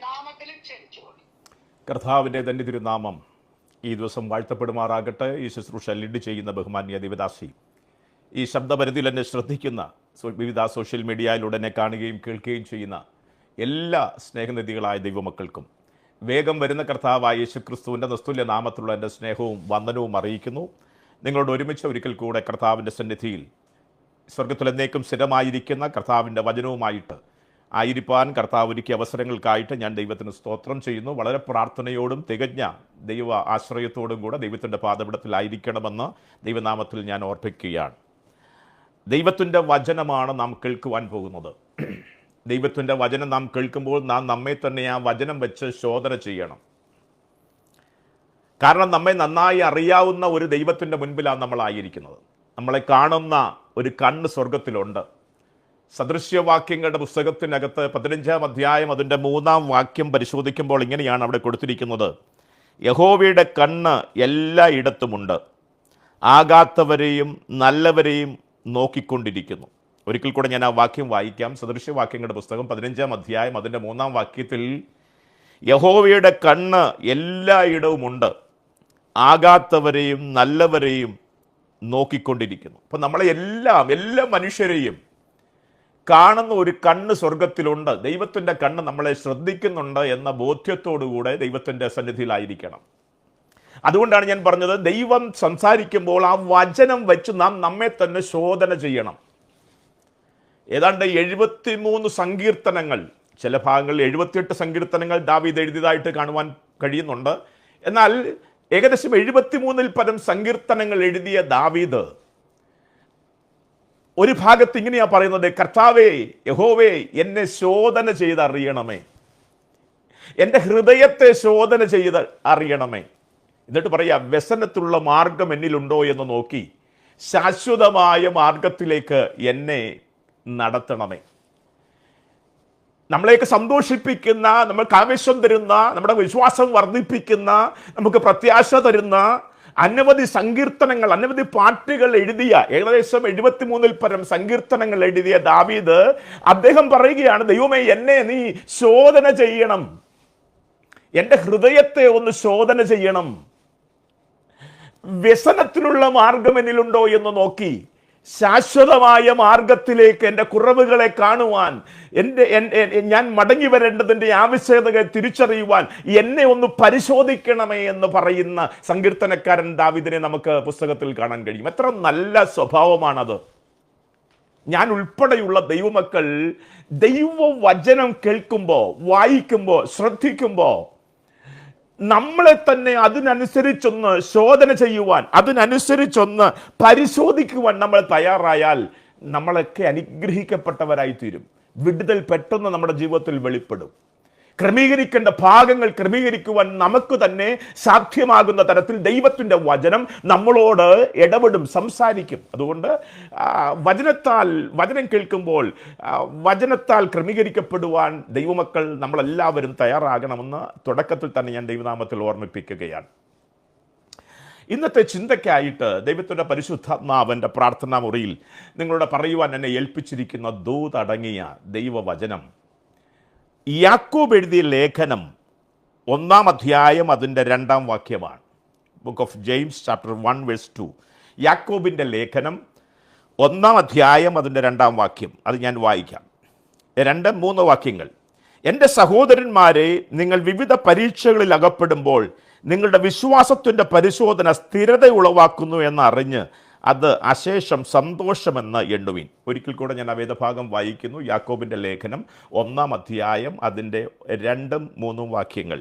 നാമത്തിൽ ക്ഷണിച്ചുകൊള്ളു. കർത്താവിൻ്റെ തന്നെ തിരുനാമം ഈ ദിവസം വാഴ്ത്തപ്പെടുമാറാകട്ടെ. ഈ ശുശ്രൂഷ ലീഡ് ചെയ്യുന്ന ബഹുമാന്യ ദേവദാസി, ഈ ശബ്ദപരിധിയിൽ എന്നെ ശ്രദ്ധിക്കുന്ന വിവിധ സോഷ്യൽ മീഡിയയിലൂടെ എന്നെ കാണുകയും കേൾക്കുകയും ചെയ്യുന്ന എല്ലാ സ്നേഹനിധികളായ ദൈവമക്കൾക്കും വേഗം വരുന്ന കർത്താവായ യേശുക്രിസ്തുവിൻ്റെ നിസ്തുല്യ നാമത്തിലുള്ള എൻ്റെ സ്നേഹവും വന്ദനവും അറിയിക്കുന്നു. നിങ്ങളോട് ഒരുമിച്ച് ഒരിക്കൽ കൂടെ കർത്താവിൻ്റെ സന്നിധിയിൽ സ്വർഗത്തിലെന്നേക്കും സ്ഥിരമായിരിക്കുന്ന കർത്താവിൻ്റെ വചനവുമായിട്ട് ആയിരിക്കാൻ കർത്താവ് ഒരുക്കിയ അവസരങ്ങൾക്കായിട്ട് ഞാൻ ദൈവത്തിന് സ്തോത്രം ചെയ്യുന്നു. വളരെ പ്രാർത്ഥനയോടും തികഞ്ഞ ദൈവ ആശ്രയത്തോടും കൂടെ ദൈവത്തിൻ്റെ പാദപീഠത്തിലായിരിക്കണമെന്ന് ദൈവനാമത്തിൽ ഞാൻ ഓർപ്പിക്കുകയാണ്. ദൈവത്തിൻ്റെ വചനമാണ് നാം കേൾക്കുവാൻ പോകുന്നത്. ദൈവത്തിൻ്റെ വചനം നാം കേൾക്കുമ്പോൾ നാം നമ്മെ തന്നെ ആ വചനം വെച്ച് ശോധന ചെയ്യണം. കാരണം നമ്മെ നന്നായി അറിയാവുന്ന ഒരു ദൈവത്തിൻ്റെ മുൻപിലാണ് നമ്മളായിരിക്കുന്നത്. നമ്മളെ കാണുന്ന ഒരു കണ്ണ് സ്വർഗത്തിലുണ്ട്. സദൃശ്യവാക്യങ്ങളുടെ പുസ്തകത്തിനകത്ത് 15-ാം അധ്യായം അതിൻ്റെ 3-ാം വാക്യം പരിശോധിക്കുമ്പോൾ ഇങ്ങനെയാണ് അവിടെ കൊടുത്തിരിക്കുന്നത്: യഹോവയുടെ കണ്ണ് എല്ലായിടത്തുമുണ്ട്, ആകാത്തവരെയും നല്ലവരെയും നോക്കിക്കൊണ്ടിരിക്കുന്നു. ഒരിക്കൽ കൂടെ ഞാൻ ആ വാക്യം വായിക്കാം. സദൃശ്യവാക്യങ്ങളുടെ പുസ്തകം 15-ാം അധ്യായം അതിൻ്റെ 3-ാം വാക്യത്തിൽ യഹോവയുടെ കണ്ണ് എല്ലായിടവുമുണ്ട്, ആകാത്തവരെയും നല്ലവരെയും നോക്കിക്കൊണ്ടിരിക്കുന്നു. അപ്പം നമ്മളെ എല്ലാ മനുഷ്യരെയും കാണുന്ന ഒരു കണ്ണ് സ്വർഗത്തിലുണ്ട്. ദൈവത്തിൻ്റെ കണ്ണ് നമ്മളെ ശ്രദ്ധിക്കുന്നുണ്ട് എന്ന ബോധ്യത്തോടുകൂടെ ദൈവത്തിൻ്റെ സന്നിധിയിലായിരിക്കണം. അതുകൊണ്ടാണ് ഞാൻ പറഞ്ഞത്, ദൈവം സംസാരിക്കുമ്പോൾ ആ വചനം വെച്ച് നാം നമ്മെ തന്നെ ശോധന ചെയ്യണം. ഏതാണ്ട് 73 സങ്കീർത്തനങ്ങൾ, ചില ഭാഗങ്ങളിൽ 78 സങ്കീർത്തനങ്ങൾ ദാവീദ് എഴുതിയതായിട്ട് കാണുവാൻ കഴിയുന്നുണ്ട്. എന്നാൽ ഏകദേശം 73-ൽ പരം സങ്കീർത്തനങ്ങൾ എഴുതിയ ദാവീദ് ഒരു ഭാഗത്ത് ഇങ്ങനെയാ പറയുന്നത്: കർത്താവേ, യഹോവേ, എന്നെ ശോധന ചെയ്ത് അറിയണമേ, എൻ്റെ ഹൃദയത്തെ ശോധന ചെയ്ത് അറിയണമേ. എന്നിട്ട് പറയാ, വ്യസനത്തിലുള്ള മാർഗം എന്നിലുണ്ടോ എന്ന് നോക്കി ശാശ്വതമായ മാർഗത്തിലേക്ക് എന്നെ നടത്തണമേ. നമ്മളെയൊക്കെ സന്തോഷിപ്പിക്കുന്ന, നമ്മൾക്ക് ആവേശം തരുന്ന, നമ്മുടെ വിശ്വാസം വർദ്ധിപ്പിക്കുന്ന, നമുക്ക് പ്രത്യാശ തരുന്ന അനവധി സങ്കീർത്തനങ്ങൾ, അനവധി പാട്ടുകൾ എഴുതിയ, ഏകദേശം 73-ൽ പരം സങ്കീർത്തനങ്ങൾ എഴുതിയ ദാവീദ് അദ്ദേഹം പറയുകയാണ്: ദൈവമേ, എന്നെ നീ ശോധന ചെയ്യണം, എൻ്റെ ഹൃദയത്തെ ഒന്ന് ശോധന ചെയ്യണം, വ്യസനത്തിനുള്ള മാർഗം എന്നിലുണ്ടോ എന്ന് നോക്കി ശാശ്വതമായ മാർഗത്തിലേക്ക് എൻ്റെ കുറവുകളെ കാണുവാൻ, ഞാൻ മടങ്ങി വരേണ്ടതിൻ്റെ ആവശ്യകതയെ തിരിച്ചറിയുവാൻ എന്നെ ഒന്ന് പരിശോധിക്കണമേ എന്ന് പറയുന്ന സങ്കീർത്തനക്കാരൻ ദാവീദിനെ നമുക്ക് പുസ്തകത്തിൽ കാണാൻ കഴിയും. എത്ര നല്ല സ്വഭാവമാണത്. ഞാൻ ഉൾപ്പെടെയുള്ള ദൈവമക്കൾ ദൈവവചനം കേൾക്കുമ്പോൾ, വായിക്കുമ്പോൾ, ശ്രദ്ധിക്കുമ്പോൾ നമ്മളെ തന്നെ അതിനനുസരിച്ചൊന്ന് ശോധന ചെയ്യുവാൻ, അതിനനുസരിച്ചൊന്ന് പരിശോധിക്കുവാൻ നമ്മൾ തയ്യാറായാൽ നമ്മളൊക്കെ അനുഗ്രഹിക്കപ്പെട്ടവരായി തീരും. വിടുതൽ പെട്ടെന്ന് നമ്മുടെ ജീവിതത്തിൽ വെളിപ്പെടും. ക്രമീകരിക്കേണ്ട ഭാഗങ്ങൾ ക്രമീകരിക്കുവാൻ നമുക്ക് തന്നെ സാധ്യമാകുന്ന തരത്തിൽ ദൈവത്തിൻ്റെ വചനം നമ്മളോട് ഇടപെടും, സംസാരിക്കും. അതുകൊണ്ട് വചനം കേൾക്കുമ്പോൾ വചനത്താൽ ക്രമീകരിക്കപ്പെടുവാൻ ദൈവമക്കൾ നമ്മളെല്ലാവരും തയ്യാറാകണമെന്ന് തുടക്കത്തിൽ തന്നെ ഞാൻ ദൈവനാമത്തിൽ ഓർമ്മിപ്പിക്കുകയാണ്. ഇന്നത്തെ ചിന്തയ്ക്കായിട്ട് ദൈവത്തിൻ്റെ പരിശുദ്ധാത്മാവിൻ്റെ പ്രാർത്ഥനാ മുറിയിൽ നിങ്ങളോട് പറയുവാൻ എന്നെ ഏൽപ്പിച്ചിരിക്കുന്ന ദൂതടങ്ങിയ ദൈവവചനം യാക്കോബ് എഴുതിയ ലേഖനം 1-ാം അധ്യായം അതിൻ്റെ 2-ാം വാക്യമാണ്. Book of James chapter 1:2. യാക്കോബിൻ്റെ ലേഖനം 1-ാം അധ്യായം അതിൻ്റെ 2-ാം വാക്യം. അത് ഞാൻ വായിക്കാം. 2-3 വാക്യങ്ങൾ. എൻ്റെ സഹോദരന്മാരെ, നിങ്ങൾ വിവിധ പരീക്ഷകളിൽ അകപ്പെടുമ്പോൾ നിങ്ങളുടെ വിശ്വാസത്തിൻ്റെ പരിശോധന സ്ഥിരത ഉളവാക്കുന്നു എന്നറിഞ്ഞ് അത് അശേഷം സന്തോഷമെന്ന് എണ്ണുവിൻ. ഒരിക്കൽ കൂടെ ഞാൻ ആ വേദഭാഗം വായിക്കുന്നു. യാക്കോബിൻ്റെ ലേഖനം 1-ാം അധ്യായം അതിൻ്റെ 2-3 വാക്യങ്ങൾ.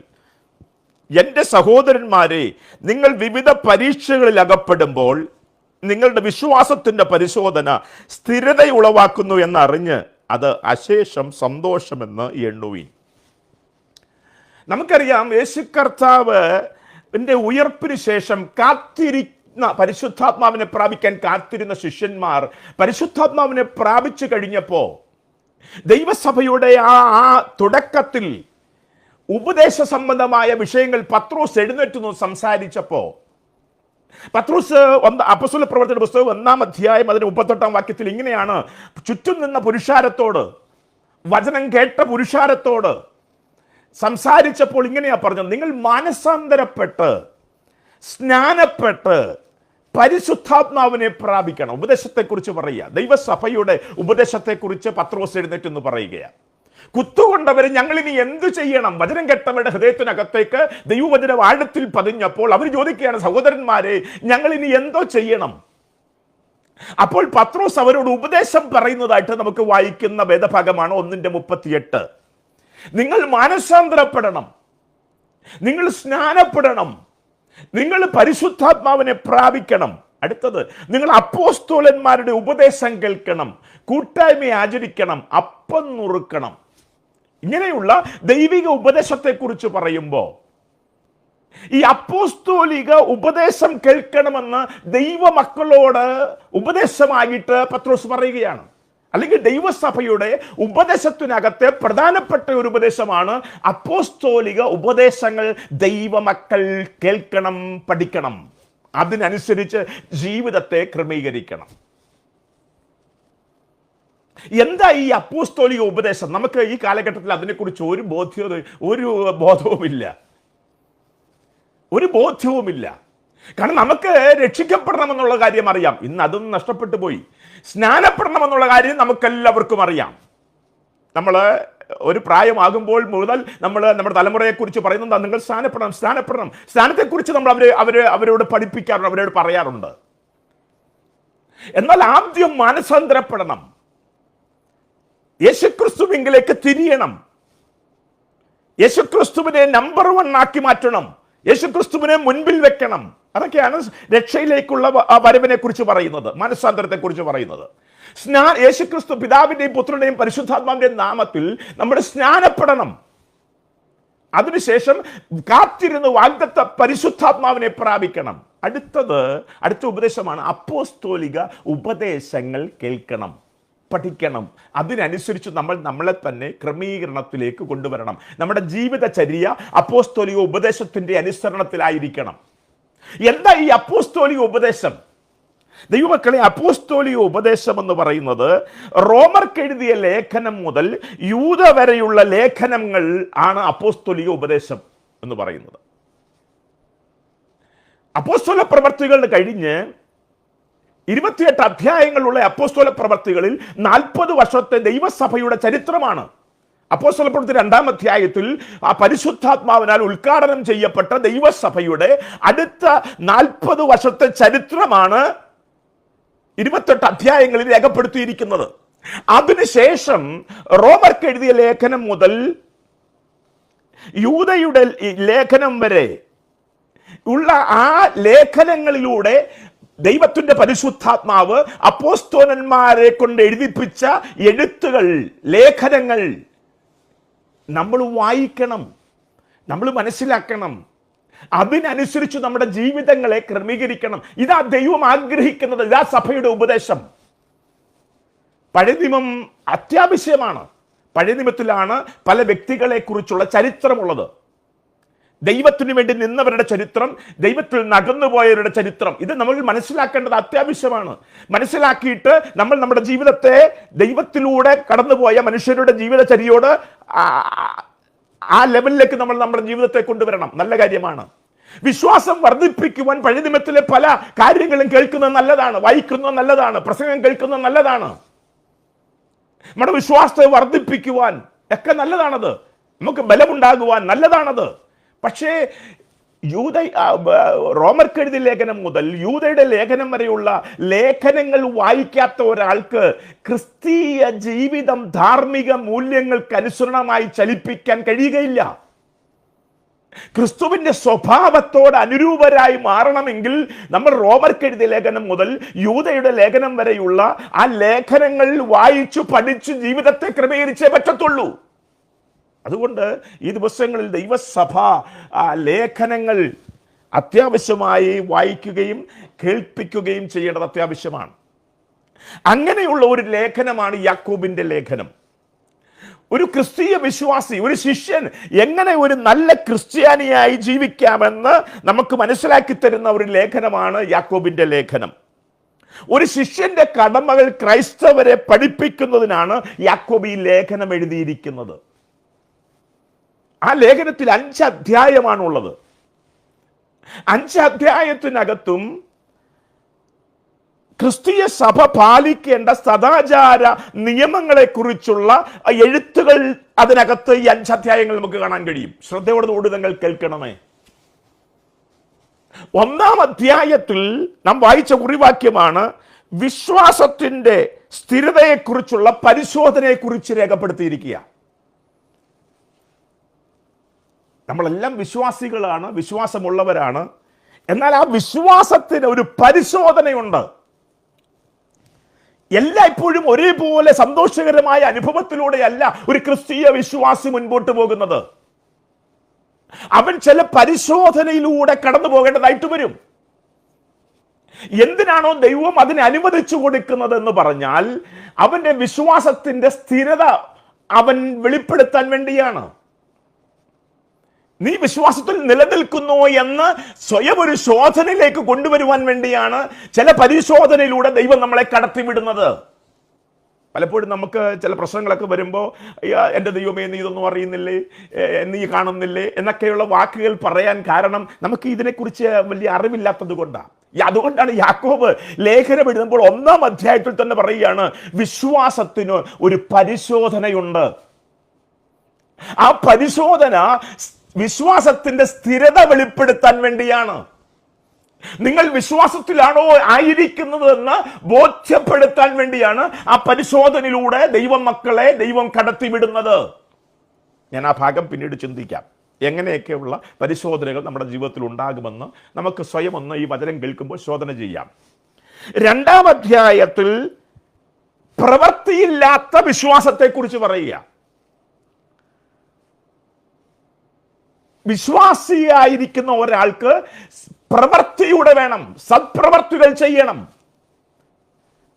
എൻ്റെ സഹോദരന്മാരെ, നിങ്ങൾ വിവിധ പരീക്ഷകളിൽ അകപ്പെടുമ്പോൾ നിങ്ങളുടെ വിശ്വാസത്തിൻ്റെ പരിശോധന സ്ഥിരത ഉളവാക്കുന്നു എന്നറിഞ്ഞ് അത് അശേഷം സന്തോഷമെന്ന് എണ്ണുവിൻ. നമുക്കറിയാം, യേശു കർത്താവിൻ്റെ ഉയർപ്പിന് ശേഷം പരിശുദ്ധാത്മാവിനെ പ്രാപിക്കാൻ കാത്തിരുന്ന ശിഷ്യന്മാർ പരിശുദ്ധാത്മാവിനെ പ്രാപിച്ചു കഴിഞ്ഞപ്പോൾ ദൈവസഭയുടെ ആ തുടക്കത്തിൽ ഉപദേശ സംബന്ധമായ വിഷയങ്ങൾ പത്രോസ് എഴുന്നേറ്റ് സംസാരിച്ചപ്പോൾ പത്രോസ് അപ്പോസ്തല പ്രവർത്തന പുസ്തകം 1-ാം അധ്യായം അതിന് 38-ാം വാക്യത്തിൽ ഇങ്ങനെയാണ് ചുറ്റും നിന്ന പുരുഷാരത്തോട്, വചനം കേട്ട പുരുഷാരത്തോട്, സംസാരിച്ചപ്പോൾ ഇങ്ങനെയാ പറഞ്ഞത്, നിങ്ങൾ മാനസാന്തരപ്പെട്ട് സ്നാനപ്പെട്ട് പരിശുദ്ധാത്മാവിനെ പ്രാപിക്കണം. ഉപദേശത്തെക്കുറിച്ച് പറയുക, ദൈവസഭയുടെ ഉപദേശത്തെക്കുറിച്ച് പത്രോസ് എഴുന്നേറ്റെന്ന് പറയുകയാണ്. കുത്തുകൊണ്ടവരെ ഞങ്ങളിനി എന്തു ചെയ്യണം? വചനം കേട്ടവരുടെ ഹൃദയത്തിനകത്തേക്ക് ദൈവവചനം ആഴത്തിൽ പതിഞ്ഞപ്പോൾ അവർ ചോദിക്കുകയാണ്, സഹോദരന്മാരെ, ഞങ്ങളിനി എന്തോ ചെയ്യണം? അപ്പോൾ പത്രോസ് അവരോട് ഉപദേശം പറയുന്നതായിട്ട് നമുക്ക് വായിക്കുന്ന വേദഭാഗമാണ് 1:38. നിങ്ങൾ മാനസാന്തരപ്പെടണം, നിങ്ങൾ സ്നാനപ്പെടണം, നിങ്ങൾ പരിശുദ്ധാത്മാവിനെ പ്രാപിക്കണം. അടുത്തത്, നിങ്ങൾ അപ്പോസ്തലന്മാരുടെ ഉപദേശം കേൾക്കണം, കൂട്ടായ്മ ആചരിക്കണം, അപ്പം നുറുക്കണം. ഇങ്ങനെയുള്ള ദൈവിക ഉപദേശത്തെക്കുറിച്ച് പറയുമ്പോൾ ഈ അപ്പോസ്തോലിക ഉപദേശം കേൾക്കണമെന്ന് ദൈവമക്കളോട് ഉപദേശമായിട്ട് പത്രോസ് പറയുകയാണ്. അല്ലെങ്കിൽ ദൈവസഭയുടെ ഉപദേശത്തിനകത്തെ പ്രധാനപ്പെട്ട ഒരു ഉപദേശമാണ് അപ്പോസ്തോലിക ഉപദേശങ്ങൾ. ദൈവമക്കൾ കേൾക്കണം, പഠിക്കണം, അതിനനുസരിച്ച് ജീവിതത്തെ ക്രമീകരിക്കണം. എന്താ ഈ അപ്പോസ്തോലിക ഉപദേശം? നമുക്ക് ഈ കാലഘട്ടത്തിൽ അതിനെക്കുറിച്ച് ഒരു ബോധ്യവുമില്ല. കാരണം നമുക്ക് രക്ഷിക്കപ്പെടണമെന്നുള്ള കാര്യം അറിയാം, ഇന്ന് അതും നഷ്ടപ്പെട്ടു പോയി. സ്നാനപ്പെടണമെന്നുള്ള കാര്യം നമുക്കെല്ലാവർക്കും അറിയാം. നമ്മൾ ഒരു പ്രായമാകുമ്പോൾ മുതൽ നമ്മൾ നമ്മുടെ തലമുറയെക്കുറിച്ച് പറയുന്നത് നിങ്ങൾ സ്നാനപ്പെടണം. സ്നാനത്തെക്കുറിച്ച് നമ്മൾ അവരോട് പഠിപ്പിക്കാറുണ്ട്, അവരോട് പറയാറുണ്ട്. എന്നാൽ ആദ്യം മാനസാന്തരപ്പെടണം, യേശുക്രിസ്തുവിലേക്ക് തിരിയണം, യേശുക്രിസ്തുവിനെ നമ്പർ 1 ആക്കി മാറ്റണം, യേശുക്രിസ്തുവിനെ മുൻപിൽ വെക്കണം. അതൊക്കെയാണ് രക്ഷയിലേക്കുള്ള വരവിനെ കുറിച്ച് പറയുന്നത്, മാനസാന്തരത്തെ കുറിച്ച് പറയുന്നത്. യേശുക്രിസ്തു പിതാവിന്റെയും പുത്രന്റെയും പരിശുദ്ധാത്മാവിന്റെയും നാമത്തിൽ നമ്മൾ സ്നാനപ്പെടണം. അതിനുശേഷം കാത്തിരുന്ന് വാഗ്ദത്ത പരിശുദ്ധാത്മാവിനെ പ്രാപിക്കണം. അടുത്ത ഉപദേശമാണ് അപ്പോസ്തോലിക ഉപദേശങ്ങൾ കേൾക്കണം, പഠിക്കണം. അതിനനുസരിച്ച് നമ്മളെ തന്നെ ക്രമീകരണത്തിലേക്ക് കൊണ്ടുവരണം. നമ്മുടെ ജീവിതചര്യ അപ്പോസ്തോലിക ഉപദേശത്തിന്റെ അനുസരണത്തിലായിരിക്കണം. എന്താ ഈ അപ്പോസ്തോലിക ഉപദേശം? ദൈവമക്കളെ, അപ്പോസ്തോലിക ഉപദേശം എന്ന് പറയുന്നത് റോമർക്ക് എഴുതിയ ലേഖനം മുതൽ യൂദ വരെയുള്ള ലേഖനങ്ങൾ ആണ് അപ്പോസ്തോലിക ഉപദേശം എന്ന് പറയുന്നത്. അപ്പോസ്തല പ്രവർത്തികൾ കഴിഞ്ഞ് 28 അധ്യായങ്ങളുള്ള അപ്പോസ്തല പ്രവർത്തികളിൽ 40 വർഷത്തെ ദൈവസഭയുടെ ചരിത്രമാണ്. അപ്പോസ്തല പ്രവൃത്തി 2-ാം അധ്യായത്തിൽ ആ പരിശുദ്ധാത്മാവിനാൽ ഉദ്ഘാടനം ചെയ്യപ്പെട്ട ദൈവസഭയുടെ അടുത്ത 40 വർഷത്തെ ചരിത്രമാണ് 28 അധ്യായങ്ങളിൽ രേഖപ്പെടുത്തിയിരിക്കുന്നത്. അതിനുശേഷം റോമർക്ക് എഴുതിയ ലേഖനം മുതൽ യൂദയുടെ ലേഖനം വരെ ഉള്ള ആ ലേഖനങ്ങളിലൂടെ ദൈവത്തിന്റെ പരിശുദ്ധാത്മാവ് അപ്പോസ്തലന്മാരെ കൊണ്ട് എഴുതിപ്പിച്ച എഴുത്തുകൾ, ലേഖനങ്ങൾ നമ്മൾ വായിക്കണം, നമ്മൾ മനസ്സിലാക്കണം. അതിനനുസരിച്ച് നമ്മുടെ ജീവിതങ്ങളെ ക്രമീകരിക്കണം. ഇതാ ദൈവം ആഗ്രഹിക്കുന്നത്, ഇതാ സഭയുടെ ഉപദേശം. പഴയ നിയമം അത്യാവശ്യമാണ്. പഴയ നിയമത്തിലാണ് പല വ്യക്തികളെ കുറിച്ചുള്ള ചരിത്രമുള്ളത്. ദൈവത്തിനു വേണ്ടി നിന്നവരുടെ ചരിത്രം, ദൈവത്തിൽ നടന്നുപോയവരുടെ ചരിത്രം, ഇത് നമ്മൾ മനസ്സിലാക്കേണ്ടത് അത്യാവശ്യമാണ്. മനസ്സിലാക്കിയിട്ട് നമ്മൾ നമ്മുടെ ജീവിതത്തെ ദൈവത്തിലൂടെ കടന്നുപോയ മനുഷ്യരുടെ ജീവിതചര്യയോട് ആ ലെവലിലേക്ക് നമ്മൾ നമ്മുടെ ജീവിതത്തെ കൊണ്ടുവരണം. നല്ല കാര്യമാണ്. വിശ്വാസം വർദ്ധിപ്പിക്കുവാൻ പഴയ നിയമത്തിലെ പല കാര്യങ്ങളും കേൾക്കുന്നത് നല്ലതാണ്, വായിക്കുന്നത് നല്ലതാണ്, പ്രസംഗം കേൾക്കുന്നത് നല്ലതാണ്. നമ്മുടെ വിശ്വാസത്തെ വർദ്ധിപ്പിക്കുവാൻ ഒക്കെ നല്ലതാണത്. നമുക്ക് ബലമുണ്ടാകുവാൻ നല്ലതാണത്. പക്ഷേ റോമർക്ക് എഴുതിയ ലേഖനം മുതൽ യൂദയുടെ ലേഖനം വരെയുള്ള ലേഖനങ്ങൾ വായിക്കാത്ത ഒരാൾക്ക് ക്രിസ്തീയ ജീവിതം ധാർമ്മിക മൂല്യങ്ങൾക്ക് അനുസരണമായി ചലിപ്പിക്കാൻ കഴിയുകയില്ല. ക്രിസ്തുവിന്റെ സ്വഭാവത്തോട് അനുരൂപരായി മാറണമെങ്കിൽ നമ്മൾ റോമർക്ക് എഴുതിയ ലേഖനം മുതൽ യൂദയുടെ ലേഖനം വരെയുള്ള ആ ലേഖനങ്ങൾ വായിച്ചു പഠിച്ചു ജീവിതത്തെ ക്രമീകരിച്ചേ പറ്റത്തുള്ളൂ. അതുകൊണ്ട് ഈ ദിവസങ്ങളിൽ ദൈവസഭ ലേഖനങ്ങൾ അത്യാവശ്യമായി വായിക്കുകയും കേൾപ്പിക്കുകയും ചെയ്യേണ്ടത് അത്യാവശ്യമാണ്. അങ്ങനെയുള്ള ഒരു ലേഖനമാണ് യാക്കോബിന്റെ ലേഖനം. ഒരു ക്രിസ്തീയ വിശ്വാസി, ഒരു ശിഷ്യൻ എങ്ങനെ ഒരു നല്ല ക്രിസ്ത്യാനിയായി ജീവിക്കാമെന്ന് നമുക്ക് മനസ്സിലാക്കി തരുന്ന ഒരു ലേഖനമാണ് യാക്കോബിന്റെ ലേഖനം. ഒരു ശിഷ്യന്റെ കടമകൾ ക്രൈസ്തവരെ പഠിപ്പിക്കുന്നതിനാണ് യാക്കോബ് ഈ ലേഖനം എഴുതിയിരിക്കുന്നത്. ആ ലേഖനത്തിൽ 5 അധ്യായമാണുള്ളത്. 5 അധ്യായത്തിനകത്തും ക്രിസ്തീയ സഭ പാലിക്കേണ്ട സദാചാര നിയമങ്ങളെ കുറിച്ചുള്ള എഴുത്തുകൾ അതിനകത്ത് ഈ 5 അധ്യായങ്ങൾ നമുക്ക് കാണാൻ കഴിയും. ശ്രദ്ധയോടുകൂടി നിങ്ങൾ കേൾക്കണമേ. 1-ാം അധ്യായത്തിൽ നാം വായിച്ച കുറിവാക്യമാണ് വിശ്വാസത്തിന്റെ സ്ഥിരതയെക്കുറിച്ചുള്ള പരിശോധനയെക്കുറിച്ച് രേഖപ്പെടുത്തിയിരിക്കുക. നമ്മളെല്ലാം വിശ്വാസികളാണ്, വിശ്വാസമുള്ളവരാണ്. എന്നാൽ ആ വിശ്വാസത്തിന് ഒരു പരിശോധനയുണ്ട്. എല്ലായ്പ്പോഴും ഒരേപോലെ സന്തോഷകരമായ അനുഭവത്തിലൂടെയല്ല ഒരു ക്രിസ്തീയ വിശ്വാസി മുൻപോട്ട് പോകുന്നത്. അവൻ ചില പരിശോധനയിലൂടെ കടന്നു പോകേണ്ടതായിട്ട് വരും. എന്തിനാണോ ദൈവം അതിനെ അനുവദിച്ചു കൊടുക്കുന്നത് എന്ന് പറഞ്ഞാൽ അവന്റെ വിശ്വാസത്തിന്റെ സ്ഥിരത അവൻ വെളിപ്പെടുത്താൻ വേണ്ടിയാണ്. നീ വിശ്വാസത്തിൽ നിലനിൽക്കുന്നു എന്ന് സ്വയം ഒരു ശോധനയിലേക്ക് കൊണ്ടുവരുവാൻ വേണ്ടിയാണ് ചില പരിശോധനയിലൂടെ ദൈവം നമ്മളെ കടത്തിവിടുന്നത്. പലപ്പോഴും നമുക്ക് ചില പ്രശ്നങ്ങളൊക്കെ വരുമ്പോൾ എൻ്റെ ദൈവമേ നീ ഇതൊന്നും അറിയുന്നില്ലേ, നീ കാണുന്നില്ലേ എന്നൊക്കെയുള്ള വാക്കുകൾ പറയാൻ കാരണം നമുക്ക് ഇതിനെക്കുറിച്ച് വലിയ അറിവില്ലാത്തത് കൊണ്ടാണ്. അതുകൊണ്ടാണ് യാക്കോബ് ലേഖനം എഴുതുമ്പോൾ 1-ാം അധ്യായത്തിൽ തന്നെ പറയുകയാണ് വിശ്വാസത്തിന് ഒരു പരിശോധനയുണ്ട്. ആ പരിശോധന വിശ്വാസത്തിന്റെ സ്ഥിരത വെളിപ്പെടുത്താൻ വേണ്ടിയാണ്. നിങ്ങൾ വിശ്വാസത്തിലാണോ ആയിരിക്കുന്നത് എന്ന് ബോധ്യപ്പെടുത്താൻ വേണ്ടിയാണ് ആ പരിശോധനയിലൂടെ ദൈവം കടത്തിവിടുന്നത്. ഞാൻ ആ ഭാഗം പിന്നീട് ചിന്തിക്കാം. എങ്ങനെയൊക്കെയുള്ള പരിശോധനകൾ നമ്മുടെ ജീവിതത്തിൽ ഉണ്ടാകുമെന്ന് നമുക്ക് സ്വയം ഒന്ന് ഈ വചനം കേൾക്കുമ്പോൾ ശോധന ചെയ്യാം. 2-ാം അധ്യായത്തിൽ പ്രവൃത്തിയില്ലാത്ത വിശ്വാസത്തെക്കുറിച്ച് പറയുക. വിശ്വാസിയായിരിക്കുന്ന ഒരാൾക്ക് പ്രവൃത്തിയുടെ വേണം, സത്പ്രവർത്തികൾ ചെയ്യണം.